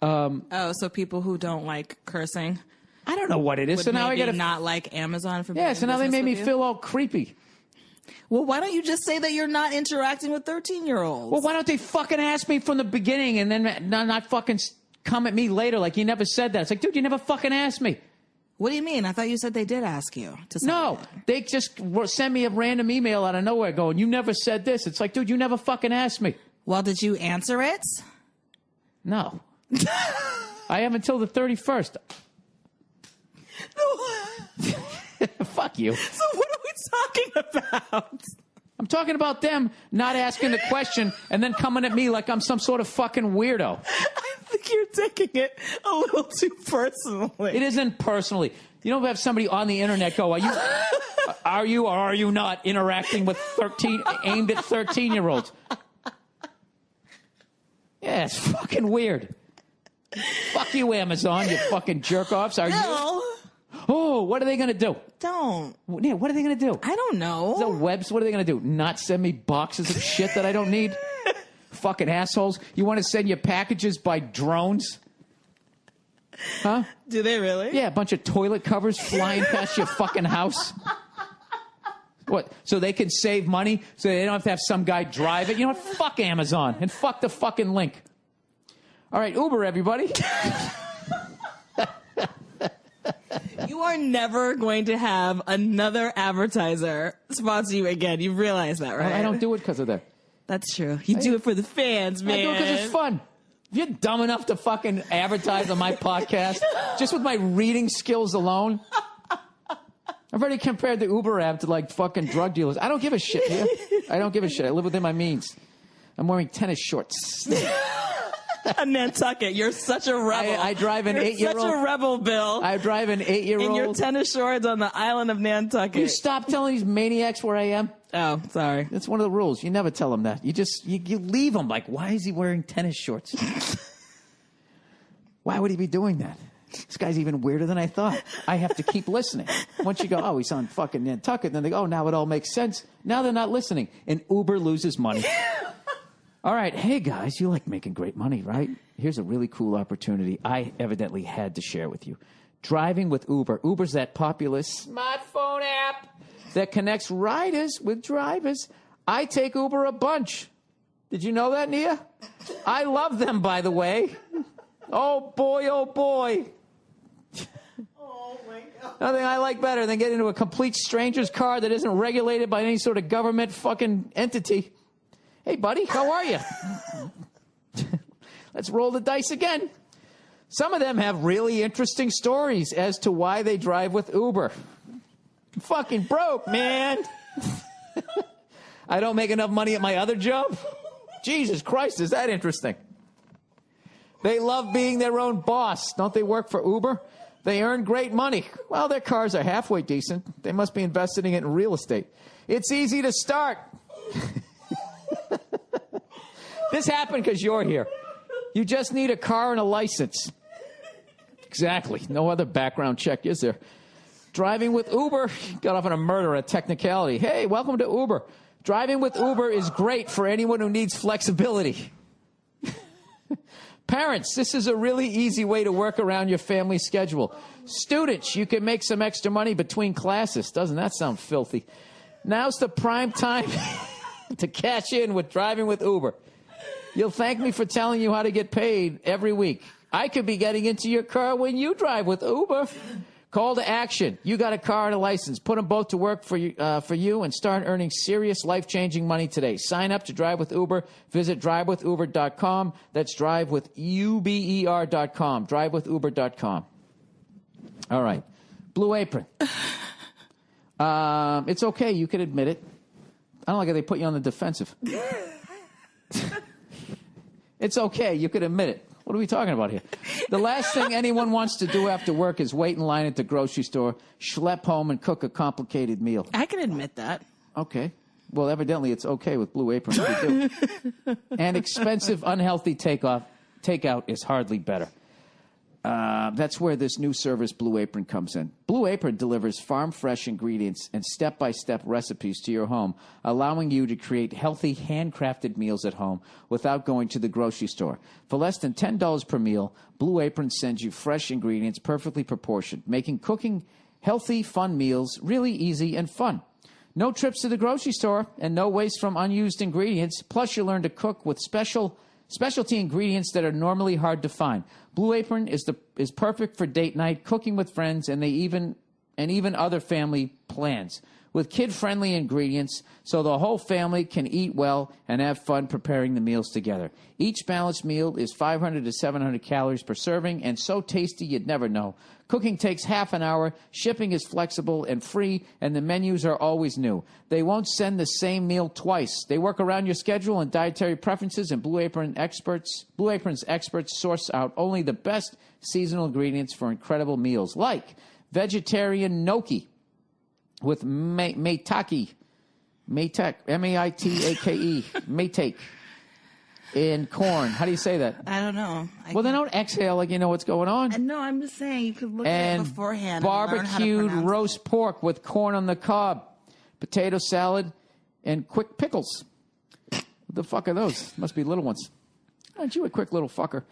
So people who don't like cursing. I don't know what it is. So now I got to not like Amazon for being so now they made me feel all creepy. Well, why don't you just say that you're not interacting with 13-year-olds? Well, why don't they fucking ask me from the beginning and then not fucking come at me later like you never said that? It's like, dude, you never fucking asked me. What do you mean? I thought you said they did ask you to say No, that. they just send me a random email out of nowhere going, you never said this. It's like, dude, you never fucking asked me. Well, did you answer it? No. I have until the 31st. Fuck you. So what are we talking about? I'm talking about them not asking the question and then coming at me like I'm some sort of fucking weirdo. I think you're taking it a little too personally. It isn't personally. You don't have somebody on the internet go, are you or are you not interacting with aimed at 13-year-olds? Yeah, it's fucking weird. Fuck you, Amazon, you fucking jerk-offs. Are you? Oh, what are they going to do? Don't. Yeah, what are they going to do? I don't know. The webs, what are they going to do? Not send me boxes of shit that I don't need? Fucking assholes. You want to send your packages by drones? Huh? Do they really? Yeah, a bunch of toilet covers flying past your fucking house. What? So they can save money so they don't have to have some guy drive it? You know what? Fuck Amazon and fuck the fucking link. All right, Uber, everybody. You are never going to have another advertiser sponsor you again. You realize that, right? I don't do it because of that. That's true. You do it for the fans, man. I do it because it's fun. If you're dumb enough to fucking advertise on my podcast, just with my reading skills alone, I've already compared the Uber app to like fucking drug dealers. I don't give a shit here. I don't give a shit. I live within my means. I'm wearing tennis shorts. Nantucket, you're such a rebel. I drive an 8-year-old. Such a rebel, Bill. I drive an 8-year-old. In your tennis shorts on the island of Nantucket. You stop telling these maniacs where I am. Oh, sorry. That's one of the rules. You never tell them that. You just you leave them like, why is he wearing tennis shorts? Why would he be doing that? This guy's even weirder than I thought. I have to keep listening. Once you go, oh, he's on fucking Nantucket, then they go, oh, now it all makes sense. Now they're not listening. And Uber loses money. All right. Hey, guys, you like making great money, right? Here's a really cool opportunity I evidently had to share with you. Driving with Uber. Uber's that popular smartphone app that connects riders with drivers. I take Uber a bunch. Did you know that, Nia? I love them, by the way. Oh, boy, oh, boy. Oh, my God. Nothing I like better than getting into a complete stranger's car that isn't regulated by any sort of government fucking entity. Hey, buddy, how are you? Let's roll the dice again. Some of them have really interesting stories as to why they drive with Uber. I'm fucking broke, man. I don't make enough money at my other job. Jesus Christ, is that interesting? They love being their own boss. Don't they work for Uber? They earn great money. Well, their cars are halfway decent. They must be investing it in real estate. It's easy to start. This happened because you're here. You just need a car and a license. Exactly. No other background check, is there? Driving with Uber, got off on a murder, a technicality. Hey, welcome to Uber. Driving with Uber is great for anyone who needs flexibility. Parents, this is a really easy way to work around your family schedule. Students, you can make some extra money between classes. Doesn't that sound filthy? Now's the prime time to cash in with driving with Uber. You'll thank me for telling you how to get paid every week. I could be getting into your car when you drive with Uber. Call to action. You got a car and a license. Put them both to work for you and start earning serious life-changing money today. Sign up to Drive with Uber. Visit drivewithuber.com. That's drivewithuber.com. Drivewithuber.com. All right. Blue Apron. It's okay. You can admit it. I don't like how they put you on the defensive. It's okay. You can admit it. What are we talking about here? The last thing anyone wants to do after work is wait in line at the grocery store, schlep home, and cook a complicated meal. I can admit that. Okay. Well, evidently it's okay with Blue Apron if you do. And expensive, unhealthy takeout is hardly better. That's where this new service, Blue Apron, comes in. Blue Apron delivers farm-fresh ingredients and step-by-step recipes to your home, allowing you to create healthy, handcrafted meals at home without going to the grocery store. For less than $10 per meal, Blue Apron sends you fresh ingredients perfectly proportioned, making cooking healthy, fun meals really easy and fun. No trips to the grocery store and no waste from unused ingredients. Plus, you learn to cook with specialty ingredients that are normally hard to find. Blue Apron is perfect for date night, cooking with friends, and even other family plans. With kid-friendly ingredients, so the whole family can eat well and have fun preparing the meals together. Each balanced meal is 500 to 700 calories per serving, and so tasty you'd never know. Cooking takes half an hour, shipping is flexible and free, and the menus are always new. They won't send the same meal twice. They work around your schedule and dietary preferences, and Blue Apron's experts source out only the best seasonal ingredients for incredible meals, like vegetarian gnocchi with maitake, M-A-I-T-A-K-E, maitake, in corn. How do you say that? I don't know. Well, then don't exhale like you know what's going on. No, I'm just saying you could look at it beforehand. Barbecued roast pork with corn on the cob, potato salad, and quick pickles. What the fuck are those? Must be little ones. Aren't you a quick little fucker?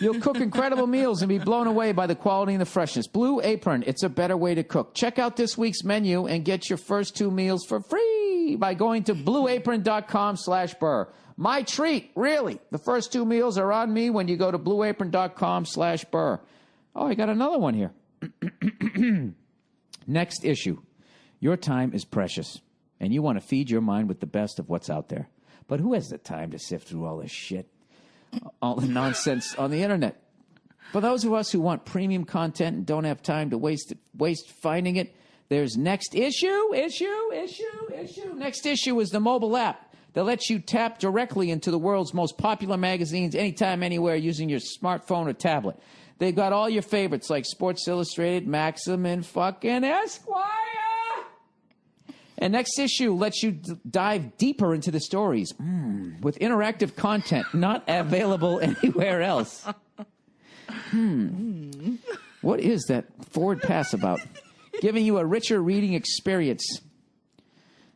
You'll cook incredible meals and be blown away by the quality and the freshness. Blue Apron, it's a better way to cook. Check out this week's menu and get your first 2 meals for free by going to blueapron.com/Burr. My treat, really. The first 2 meals are on me when you go to blueapron.com/Burr. Oh, I got another one here. Next issue. Your time is precious, and you want to feed your mind with the best of what's out there. But who has the time to sift through all this shit? all the nonsense on the internet. For those of us who want premium content and don't have time to waste finding it, there's Next Issue. Next Issue is the mobile app that lets you tap directly into the world's most popular magazines anytime, anywhere using your smartphone or tablet. They've got all your favorites like Sports Illustrated, Maxim, and fucking Esquire. And Next Issue lets you dive deeper into the stories with interactive content not available anywhere else. What is that forward pass about? Giving you a richer reading experience.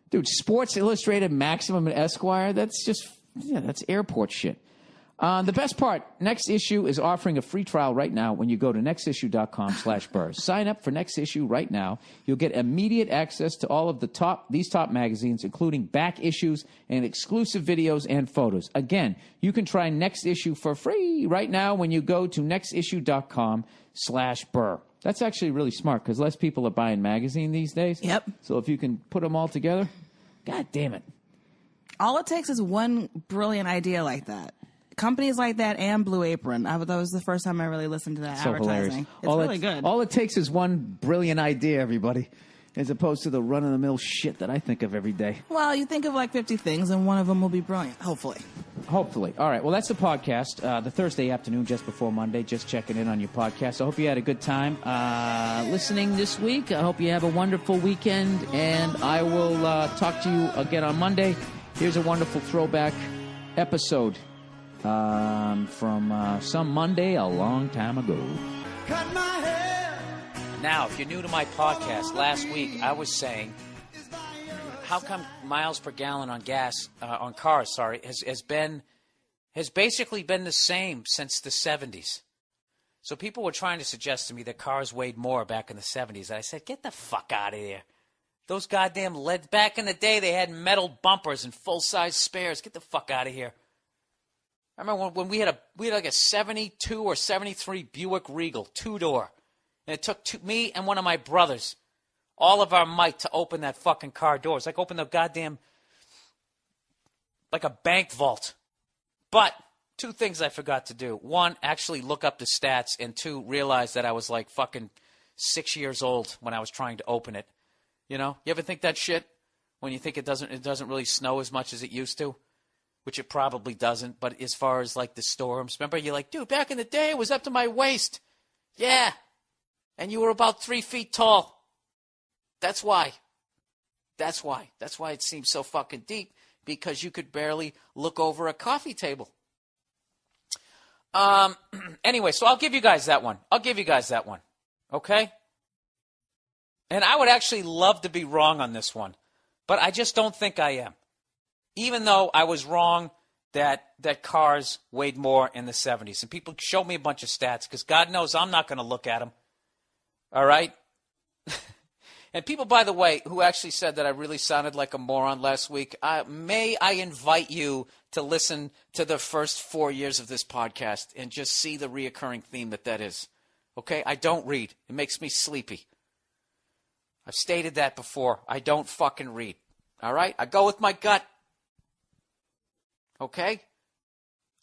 Dude, Sports Illustrated, Maximum, and Esquire, that's airport shit. The best part, Next Issue is offering a free trial right now when you go to nextissue.com/Burr. Sign up for Next Issue right now. You'll get immediate access to all of these top magazines, including back issues and exclusive videos and photos. Again, you can try Next Issue for free right now when you go to nextissue.com/Burr. That's actually really smart because less people are buying magazine these days. Yep. So if you can put them all together, God damn it. All it takes is one brilliant idea like that. Companies like that and Blue Apron. That was the first time I really listened to that advertising. Hilarious. It's really good. All it takes is one brilliant idea, everybody, as opposed to the run-of-the-mill shit that I think of every day. Well, you think of like 50 things, and one of them will be brilliant, hopefully. Hopefully. All right, well, that's the podcast, the Thursday afternoon just before Monday, just checking in on your podcast. I hope you had a good time listening this week. I hope you have a wonderful weekend, and I will talk to you again on Monday. Here's a wonderful throwback episode from some Monday a long time ago. Cut my hair. Now, if you're new to my podcast, last week I was saying, how come miles per gallon on cars has basically been the same since the 70s. So people were trying to suggest to me that cars weighed more back in the 70s. And I said, get the fuck out of here. Those goddamn lead, back in the day they had metal bumpers and full-size spares. Get the fuck out of here. I remember when we had like a 72 or 73 Buick Regal, two-door. And it took me and one of my brothers all of our might to open that fucking car door. It's like open the goddamn, like a bank vault. But two things I forgot to do. One, actually look up the stats. And two, realize that I was like fucking 6 years old when I was trying to open it. You know? You ever think that shit? When you think it doesn't really snow as much as it used to? Which it probably doesn't, but as far as like the storms, remember you're like, dude, back in the day it was up to my waist. Yeah. And you were about 3 feet tall. That's why. That's why it seems so fucking deep, because you could barely look over a coffee table. Anyway, so I'll give you guys that one. Okay? And I would actually love to be wrong on this one, but I just don't think I am. Even though I was wrong that cars weighed more in the 70s. And people showed me a bunch of stats, because God knows I'm not going to look at them. All right? And people, by the way, who actually said that I really sounded like a moron last week, may I invite you to listen to the first 4 years of this podcast and just see the reoccurring theme that is. Okay? I don't read. It makes me sleepy. I've stated that before. I don't fucking read. All right? I go with my gut. Okay?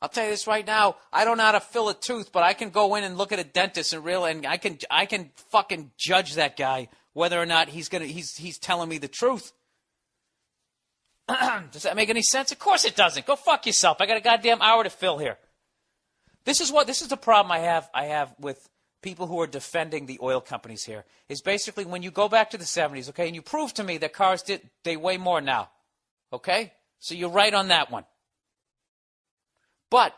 I'll tell you this right now. I don't know how to fill a tooth, but I can go in and look at a dentist and I can fucking judge that guy whether or not he's telling me the truth. Does that make any sense? Of course it doesn't. Go fuck yourself. I got a goddamn hour to fill here. This is the problem I have with people who are defending the oil companies here. Is basically when you go back to the 70s, okay, and you prove to me that cars they weigh more now. Okay? So you're right on that one. But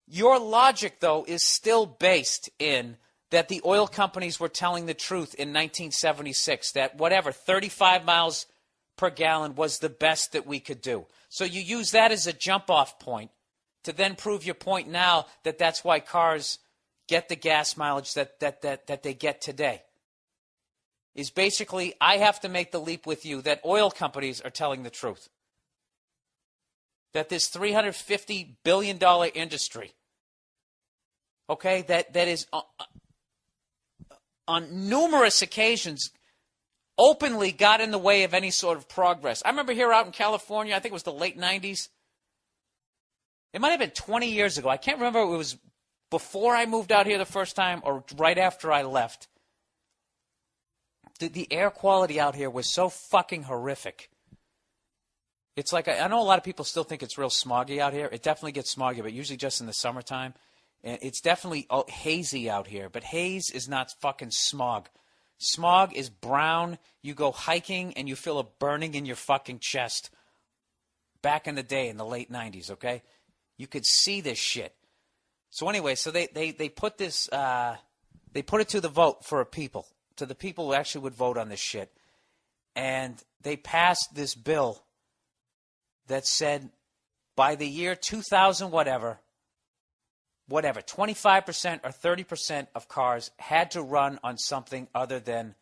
your logic, though, is still based in that the oil companies were telling the truth in 1976, that 35 miles per gallon was the best that we could do. So you use that as a jump-off point to then prove your point now that that's why cars get the gas mileage that they get today. Is basically, I have to make the leap with you that oil companies are telling the truth. That this $350 billion industry, okay, that is on numerous occasions openly got in the way of any sort of progress. I remember here out in California, I think it was the late 90s, It might have been 20 years ago. I can't remember if it was before I moved out here the first time or right after I left. The air quality out here was so fucking horrific. It's like, I know a lot of people still think it's real smoggy out here. It definitely gets smoggy, but usually just in the summertime. And it's definitely hazy out here, but haze is not fucking smog. Smog is brown. You go hiking and you feel a burning in your fucking chest. Back in the day, in the late 90s, okay? You could see this shit. So anyway, so they put this, they put it to the vote for people, to the people who actually would vote on this shit. And they passed this bill that said by the year 2000 whatever, 25% or 30% of cars had to run on something other than,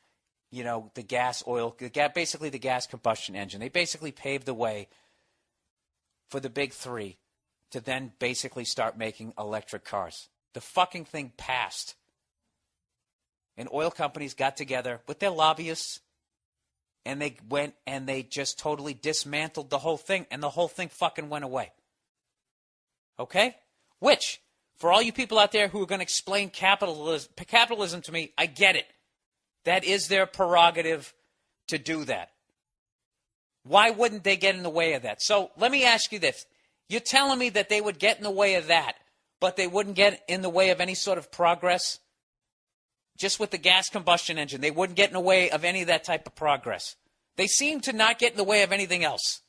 you know, the gas, oil, basically the gas combustion engine. They basically paved the way for the big three to then basically start making electric cars. The fucking thing passed. And oil companies got together with their lobbyists, and they went and they just totally dismantled the whole thing, and the whole thing fucking went away. Okay? Which, for all you people out there who are going to explain capitalism to me, I get it. That is their prerogative to do that. Why wouldn't they get in the way of that? So let me ask you this. You're telling me that they would get in the way of that, but they wouldn't get in the way of any sort of progress? Just with the gas combustion engine, they wouldn't get in the way of any of that type of progress. They seem to not get in the way of anything else.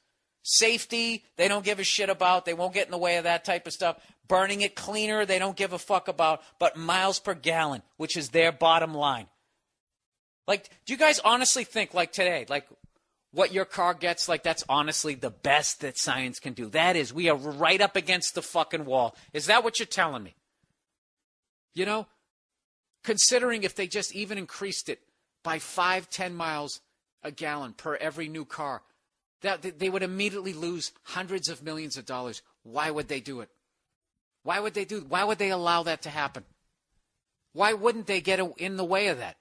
Safety, they don't give a shit about. They won't get in the way of that type of stuff. Burning it cleaner, they don't give a fuck about. But miles per gallon, which is their bottom line. Like, do you guys honestly think, like today, like what your car gets, like that's honestly the best that science can do? That is, we are right up against the fucking wall. Is that what you're telling me? You know? Considering if they just even increased it by 5-10 miles a gallon per every new car, that they would immediately lose hundreds of millions of dollars. Why would they do it? Why would they allow that to happen? Why wouldn't they get in the way of that?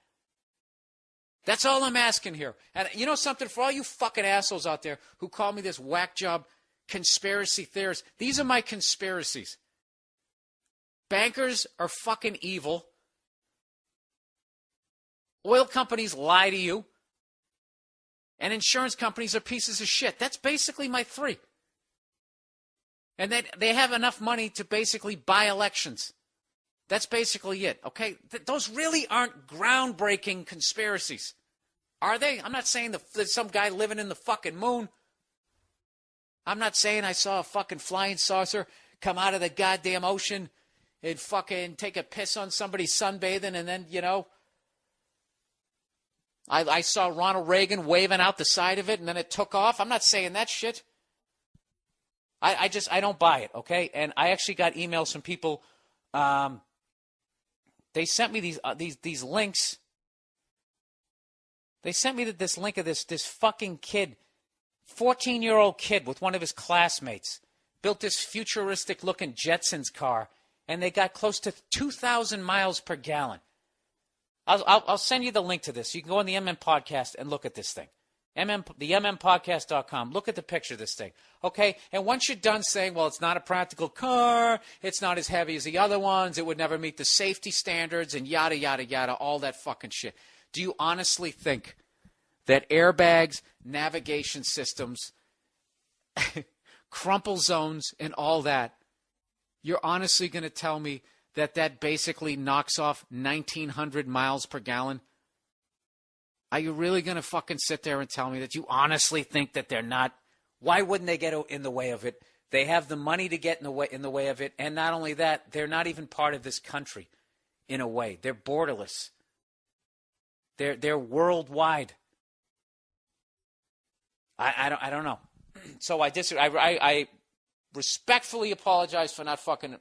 That's all I'm asking here. And you know something? For all you fucking assholes out there who call me this whack job conspiracy theorist, these are my conspiracies. Bankers are fucking evil. Oil companies lie to you. And insurance companies are pieces of shit. That's basically my three. And they have enough money to basically buy elections. That's basically it, okay? Those really aren't groundbreaking conspiracies, are they? I'm not saying there's some guy living in the fucking moon. I'm not saying I saw a fucking flying saucer come out of the goddamn ocean and fucking take a piss on somebody sunbathing and then, you know, I saw Ronald Reagan waving out the side of it and then it took off. I'm not saying that shit. I don't buy it, okay? And I actually got emails from people. They sent me these links. They sent me this link of this fucking kid, 14-year-old kid with one of his classmates, built this futuristic-looking Jetsons car, and they got close to 2,000 miles per gallon. I'll send you the link to this. You can go on the MM Podcast and look at this thing. The MMPodcast.com. Look at the picture of this thing. Okay? And once you're done saying, well, it's not a practical car, it's not as heavy as the other ones, it would never meet the safety standards, and yada, yada, yada, all that fucking shit. Do you honestly think that airbags, navigation systems, crumple zones, and all that, you're honestly going to tell me that basically knocks off 1,900 miles per gallon? Are you really going to fucking sit there and tell me that you honestly think that they're not? Why wouldn't they get in the way of it? They have the money to get in the way of it. And not only that, they're not even part of this country in a way. They're borderless. They're worldwide. I don't know. So I disagree. I respectfully apologize for not fucking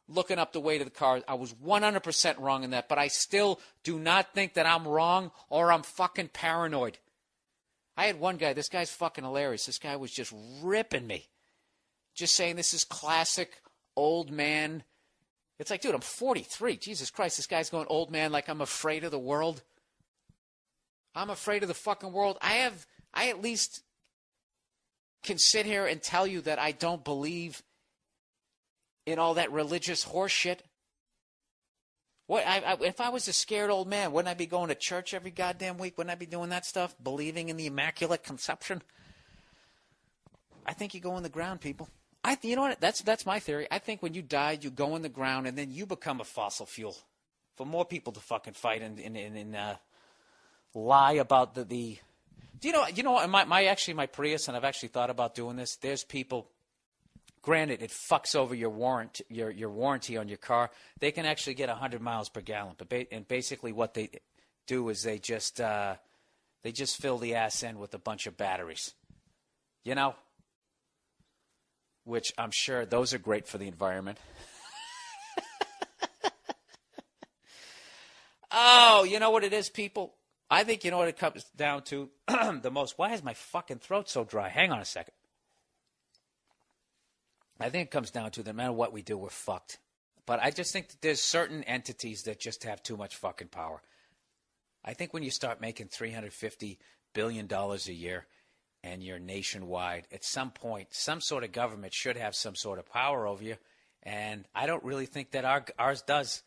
looking up the weight of the car. I was 100% wrong in that, but I still do not think that I'm wrong or I'm fucking paranoid. I had one guy, this guy's fucking hilarious. This guy was just ripping me. Just saying this is classic old man. It's like, dude, I'm 43. Jesus Christ, this guy's going old man like I'm afraid of the world. I'm afraid of the fucking world. I at least can sit here and tell you that I don't believe in all that religious horse shit. What if I was a scared old man, wouldn't I be going to church every goddamn week? Wouldn't I be doing that stuff? Believing in the Immaculate Conception? I think you go in the ground, people. You know what? That's my theory. I think when you die, you go in the ground, and then you become a fossil fuel for more people to fucking fight and lie about the. Do you know? My Prius, and I've actually thought about doing this. There's people. Granted, it fucks over your warranty on your car. They can actually get 100 miles per gallon, and basically what they do is they just fill the ass end with a bunch of batteries, you know, which I'm sure those are great for the environment. Oh, you know what it is, people? I think you know what it comes down to the most. Why is my fucking throat so dry? Hang on a second. I think it comes down to no matter what we do, we're fucked. But I just think that there's certain entities that just have too much fucking power. I think when you start making $350 billion a year and you're nationwide, at some point, some sort of government should have some sort of power over you. And I don't really think that ours does.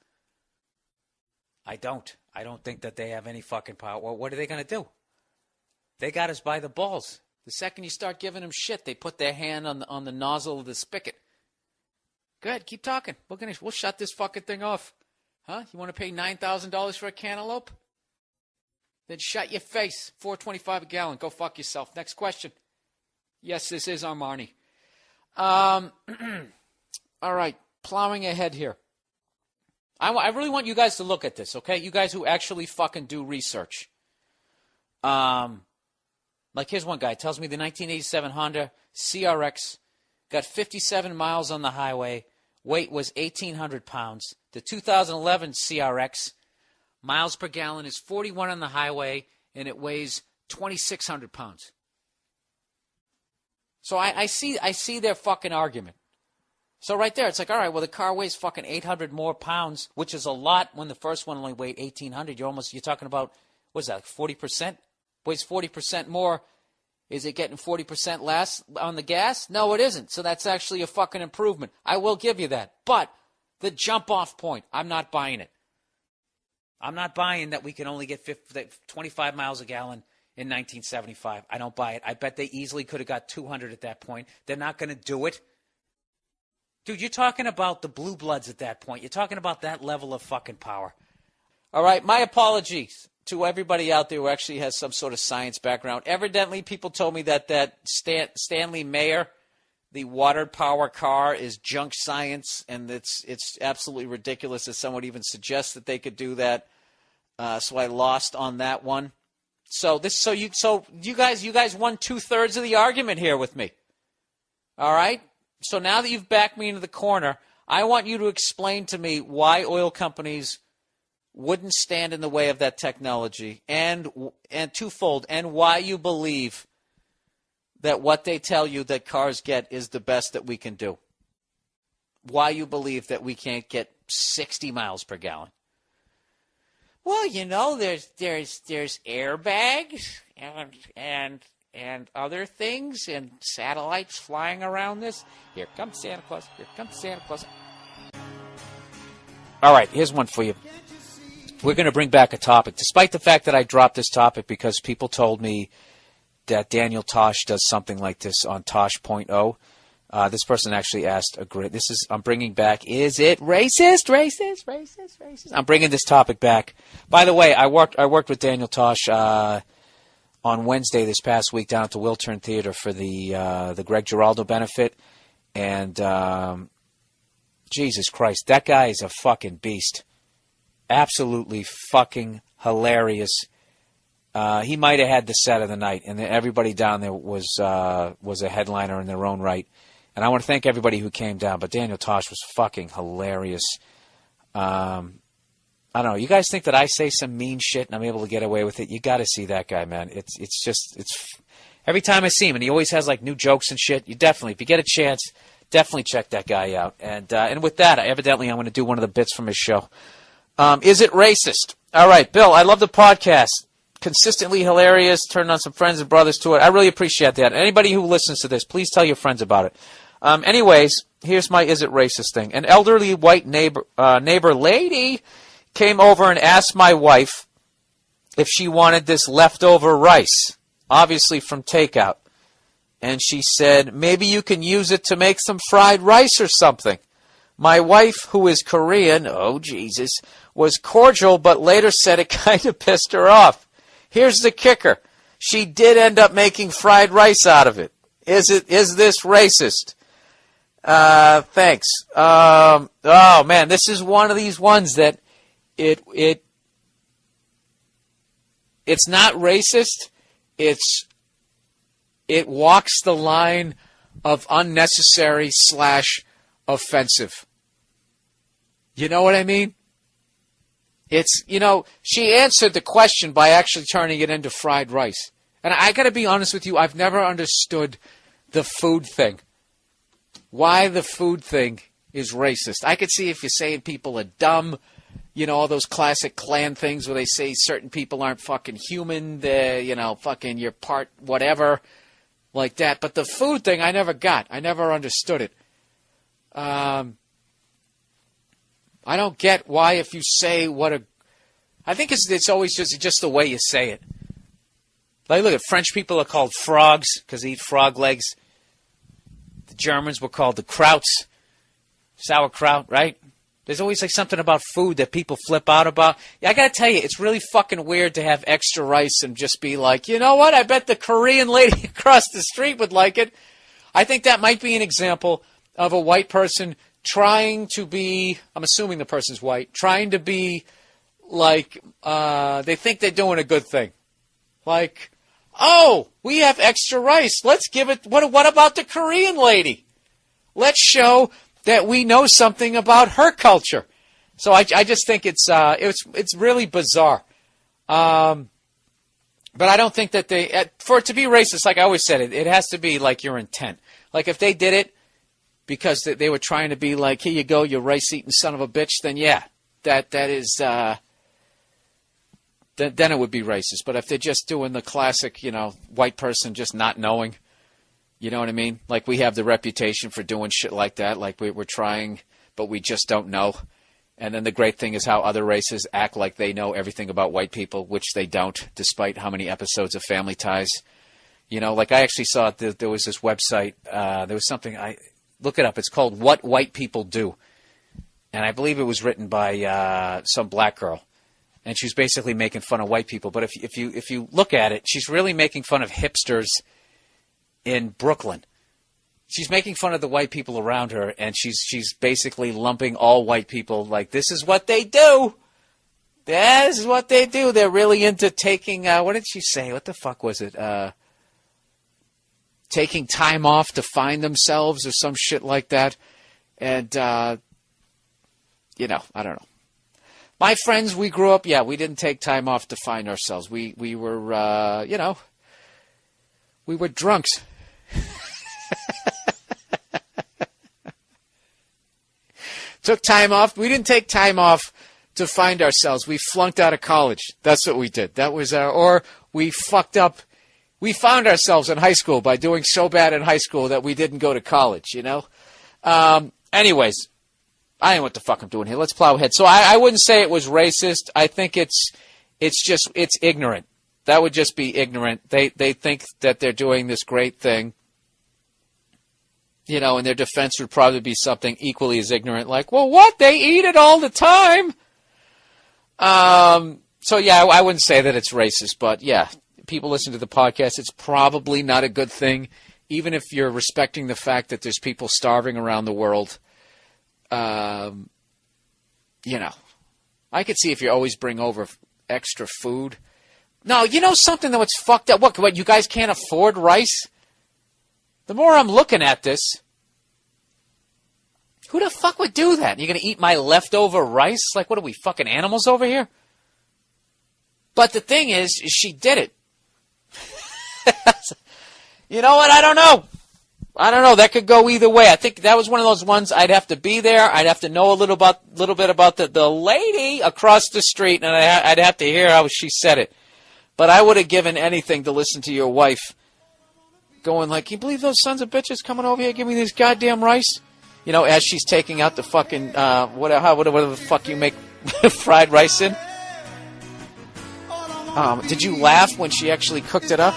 I don't think that they have any fucking power. Well, what are they going to do? They got us by the balls. The second you start giving them shit, they put their hand on the nozzle of the spigot. Go ahead, keep talking. We'll shut this fucking thing off. Huh? You want to pay $9,000 for a cantaloupe? Then shut your face. $4.25 a gallon. Go fuck yourself. Next question. Yes, this is Armani. All right, plowing ahead here. I really want you guys to look at this, okay? You guys who actually fucking do research. Like here's one guy. Tells me the 1987 Honda CRX got 57 miles on the highway. Weight was 1,800 pounds. The 2011 CRX, miles per gallon is 41 on the highway, and it weighs 2,600 pounds. So I see their fucking argument. So right there, it's like, all right, well, the car weighs fucking 800 more pounds, which is a lot when the first one only weighed 1,800. You're talking about, what is that, 40%? Weighs 40% more. Is it getting 40% less on the gas? No, it isn't. So that's actually a fucking improvement. I will give you that. But the jump-off point, I'm not buying it. I'm not buying that we can only get 25 miles a gallon in 1975. I don't buy it. I bet they easily could have got 200 at that point. They're not going to do it. Dude, you're talking about the blue bloods at that point. You're talking about that level of fucking power. All right, my apologies to everybody out there who actually has some sort of science background. Evidently, people told me that Stanley Mayer, the water power car, is junk science, and it's absolutely ridiculous that someone even suggests that they could do that. So I lost on that one. So you guys won 2/3 of the argument here with me. All right. So now that you've backed me into the corner, I want you to explain to me why oil companies wouldn't stand in the way of that technology, and twofold, and why you believe that what they tell you that cars get is the best that we can do. Why you believe that we can't get 60 miles per gallon. Well, you know, there's airbags and other things and satellites flying around this. Here comes Santa Claus. Here comes Santa Claus. All right, here's one for you. We're going to bring back a topic, despite the fact that I dropped this topic because people told me that Daniel Tosh does something like this on Tosh.0. This person actually asked I'm bringing back, is it racist? I'm bringing this topic back. By the way, I worked with Daniel Tosh on Wednesday this past week down at the Wiltern Theater for the Greg Giraldo benefit. And Jesus Christ, that guy is a fucking beast. Absolutely fucking hilarious. He might have had the set of the night, and everybody down there was a headliner in their own right. And I want to thank everybody who came down, but Daniel Tosh was fucking hilarious. I don't know. You guys think that I say some mean shit and I'm able to get away with it? You got to see that guy, man. It's every time I see him, and he always has like new jokes and shit. If you get a chance, definitely check that guy out. And with that, I'm going to do one of the bits from his show. Is it racist? All right, Bill, I love the podcast. Consistently hilarious. Turned on some friends and brothers to it. I really appreciate that. Anybody who listens to this, please tell your friends about it. Anyways, here's my is it racist thing. An elderly white neighbor lady came over and asked my wife if she wanted this leftover rice, obviously from takeout. And she said, maybe you can use it to make some fried rice or something. My wife, who is Korean, oh Jesus, was cordial, but later said it kind of pissed her off. Here's the kicker. She did end up making fried rice out of it. Is this racist? Thanks. Oh man, this is one of these ones that it's not racist. It walks the line of unnecessary / offensive. You know what I mean? She answered the question by actually turning it into fried rice. And I got to be honest with you, I've never understood the food thing. Why the food thing is racist. I could see if you're saying people are dumb, all those classic Klan things where they say certain people aren't fucking human, they're, fucking you're part whatever, like that. But the food thing I never got. I never understood it. I don't get why if you say I think it's always just the way you say it. Like, look at French people are called frogs because they eat frog legs. The Germans were called the krauts, sauerkraut, right? There's always like something about food that people flip out about. Yeah, I got to tell you, it's really fucking weird to have extra rice and just be like, you know what? I bet the Korean lady across the street would like it. I think that might be an example of a white person trying to be, I'm assuming the person's white, trying to be like, they think they're doing a good thing. Like, oh, we have extra rice. Let's give it, what about the Korean lady? Let's show that we know something about her culture. So I just think it's really bizarre. But I don't think that for it to be racist, like I always said, it has to be like your intent. Like if they did it because they were trying to be like, here you go, you rice-eating son of a bitch, then yeah, that is, then it would be racist. But if they're just doing the classic, white person just not knowing, you know what I mean? Like we have the reputation for doing shit like that, like we're trying, but we just don't know. And then the great thing is how other races act like they know everything about white people, which they don't, despite how many episodes of Family Ties. Like I actually saw there was this website, there was something, look it up, it's called What White People Do. And I believe it was written by some black girl. And she was basically making fun of white people. But if you look at it, she's really making fun of hipsters in Brooklyn. She's making fun of the white people around her, and she's basically lumping all white people like, this is what they do. This is what they do. They're really into taking, what did she say? What the fuck was it? Taking time off to find themselves or some shit like that. And, I don't know. My friends, we grew up, we didn't take time off to find ourselves. We were, we were drunks. Took time off. We didn't take time off to find ourselves. We flunked out of college. That's what we did. That was or we fucked up. We found ourselves in high school by doing so bad in high school that we didn't go to college, Anyways, I don't know what the fuck I'm doing here. Let's plow ahead. So I wouldn't say it was racist. I think it's ignorant. That would just be ignorant. They think that they're doing this great thing. And their defense would probably be something equally as ignorant, like, well, what? They eat it all the time. So, yeah, I wouldn't say that it's racist, but, yeah, people listen to the podcast. It's probably not a good thing, even if you're respecting the fact that there's people starving around the world. I could see if you always bring over extra food. No, something that was fucked up? What, you guys can't afford rice? The more I'm looking at this, who the fuck would do that? You're going to eat my leftover rice? Like, what are we, fucking animals over here? But the thing is she did it. You know what? I don't know. That could go either way. I think that was one of those ones I'd have to be there. I'd have to know a little bit about the lady across the street, and I'd have to hear how she said it. But I would have given anything to listen to your wife going like, can you believe those sons of bitches coming over here giving me this goddamn rice? You know, as she's taking out the fucking, whatever the fuck you make fried rice in. Did you laugh when she actually cooked it up?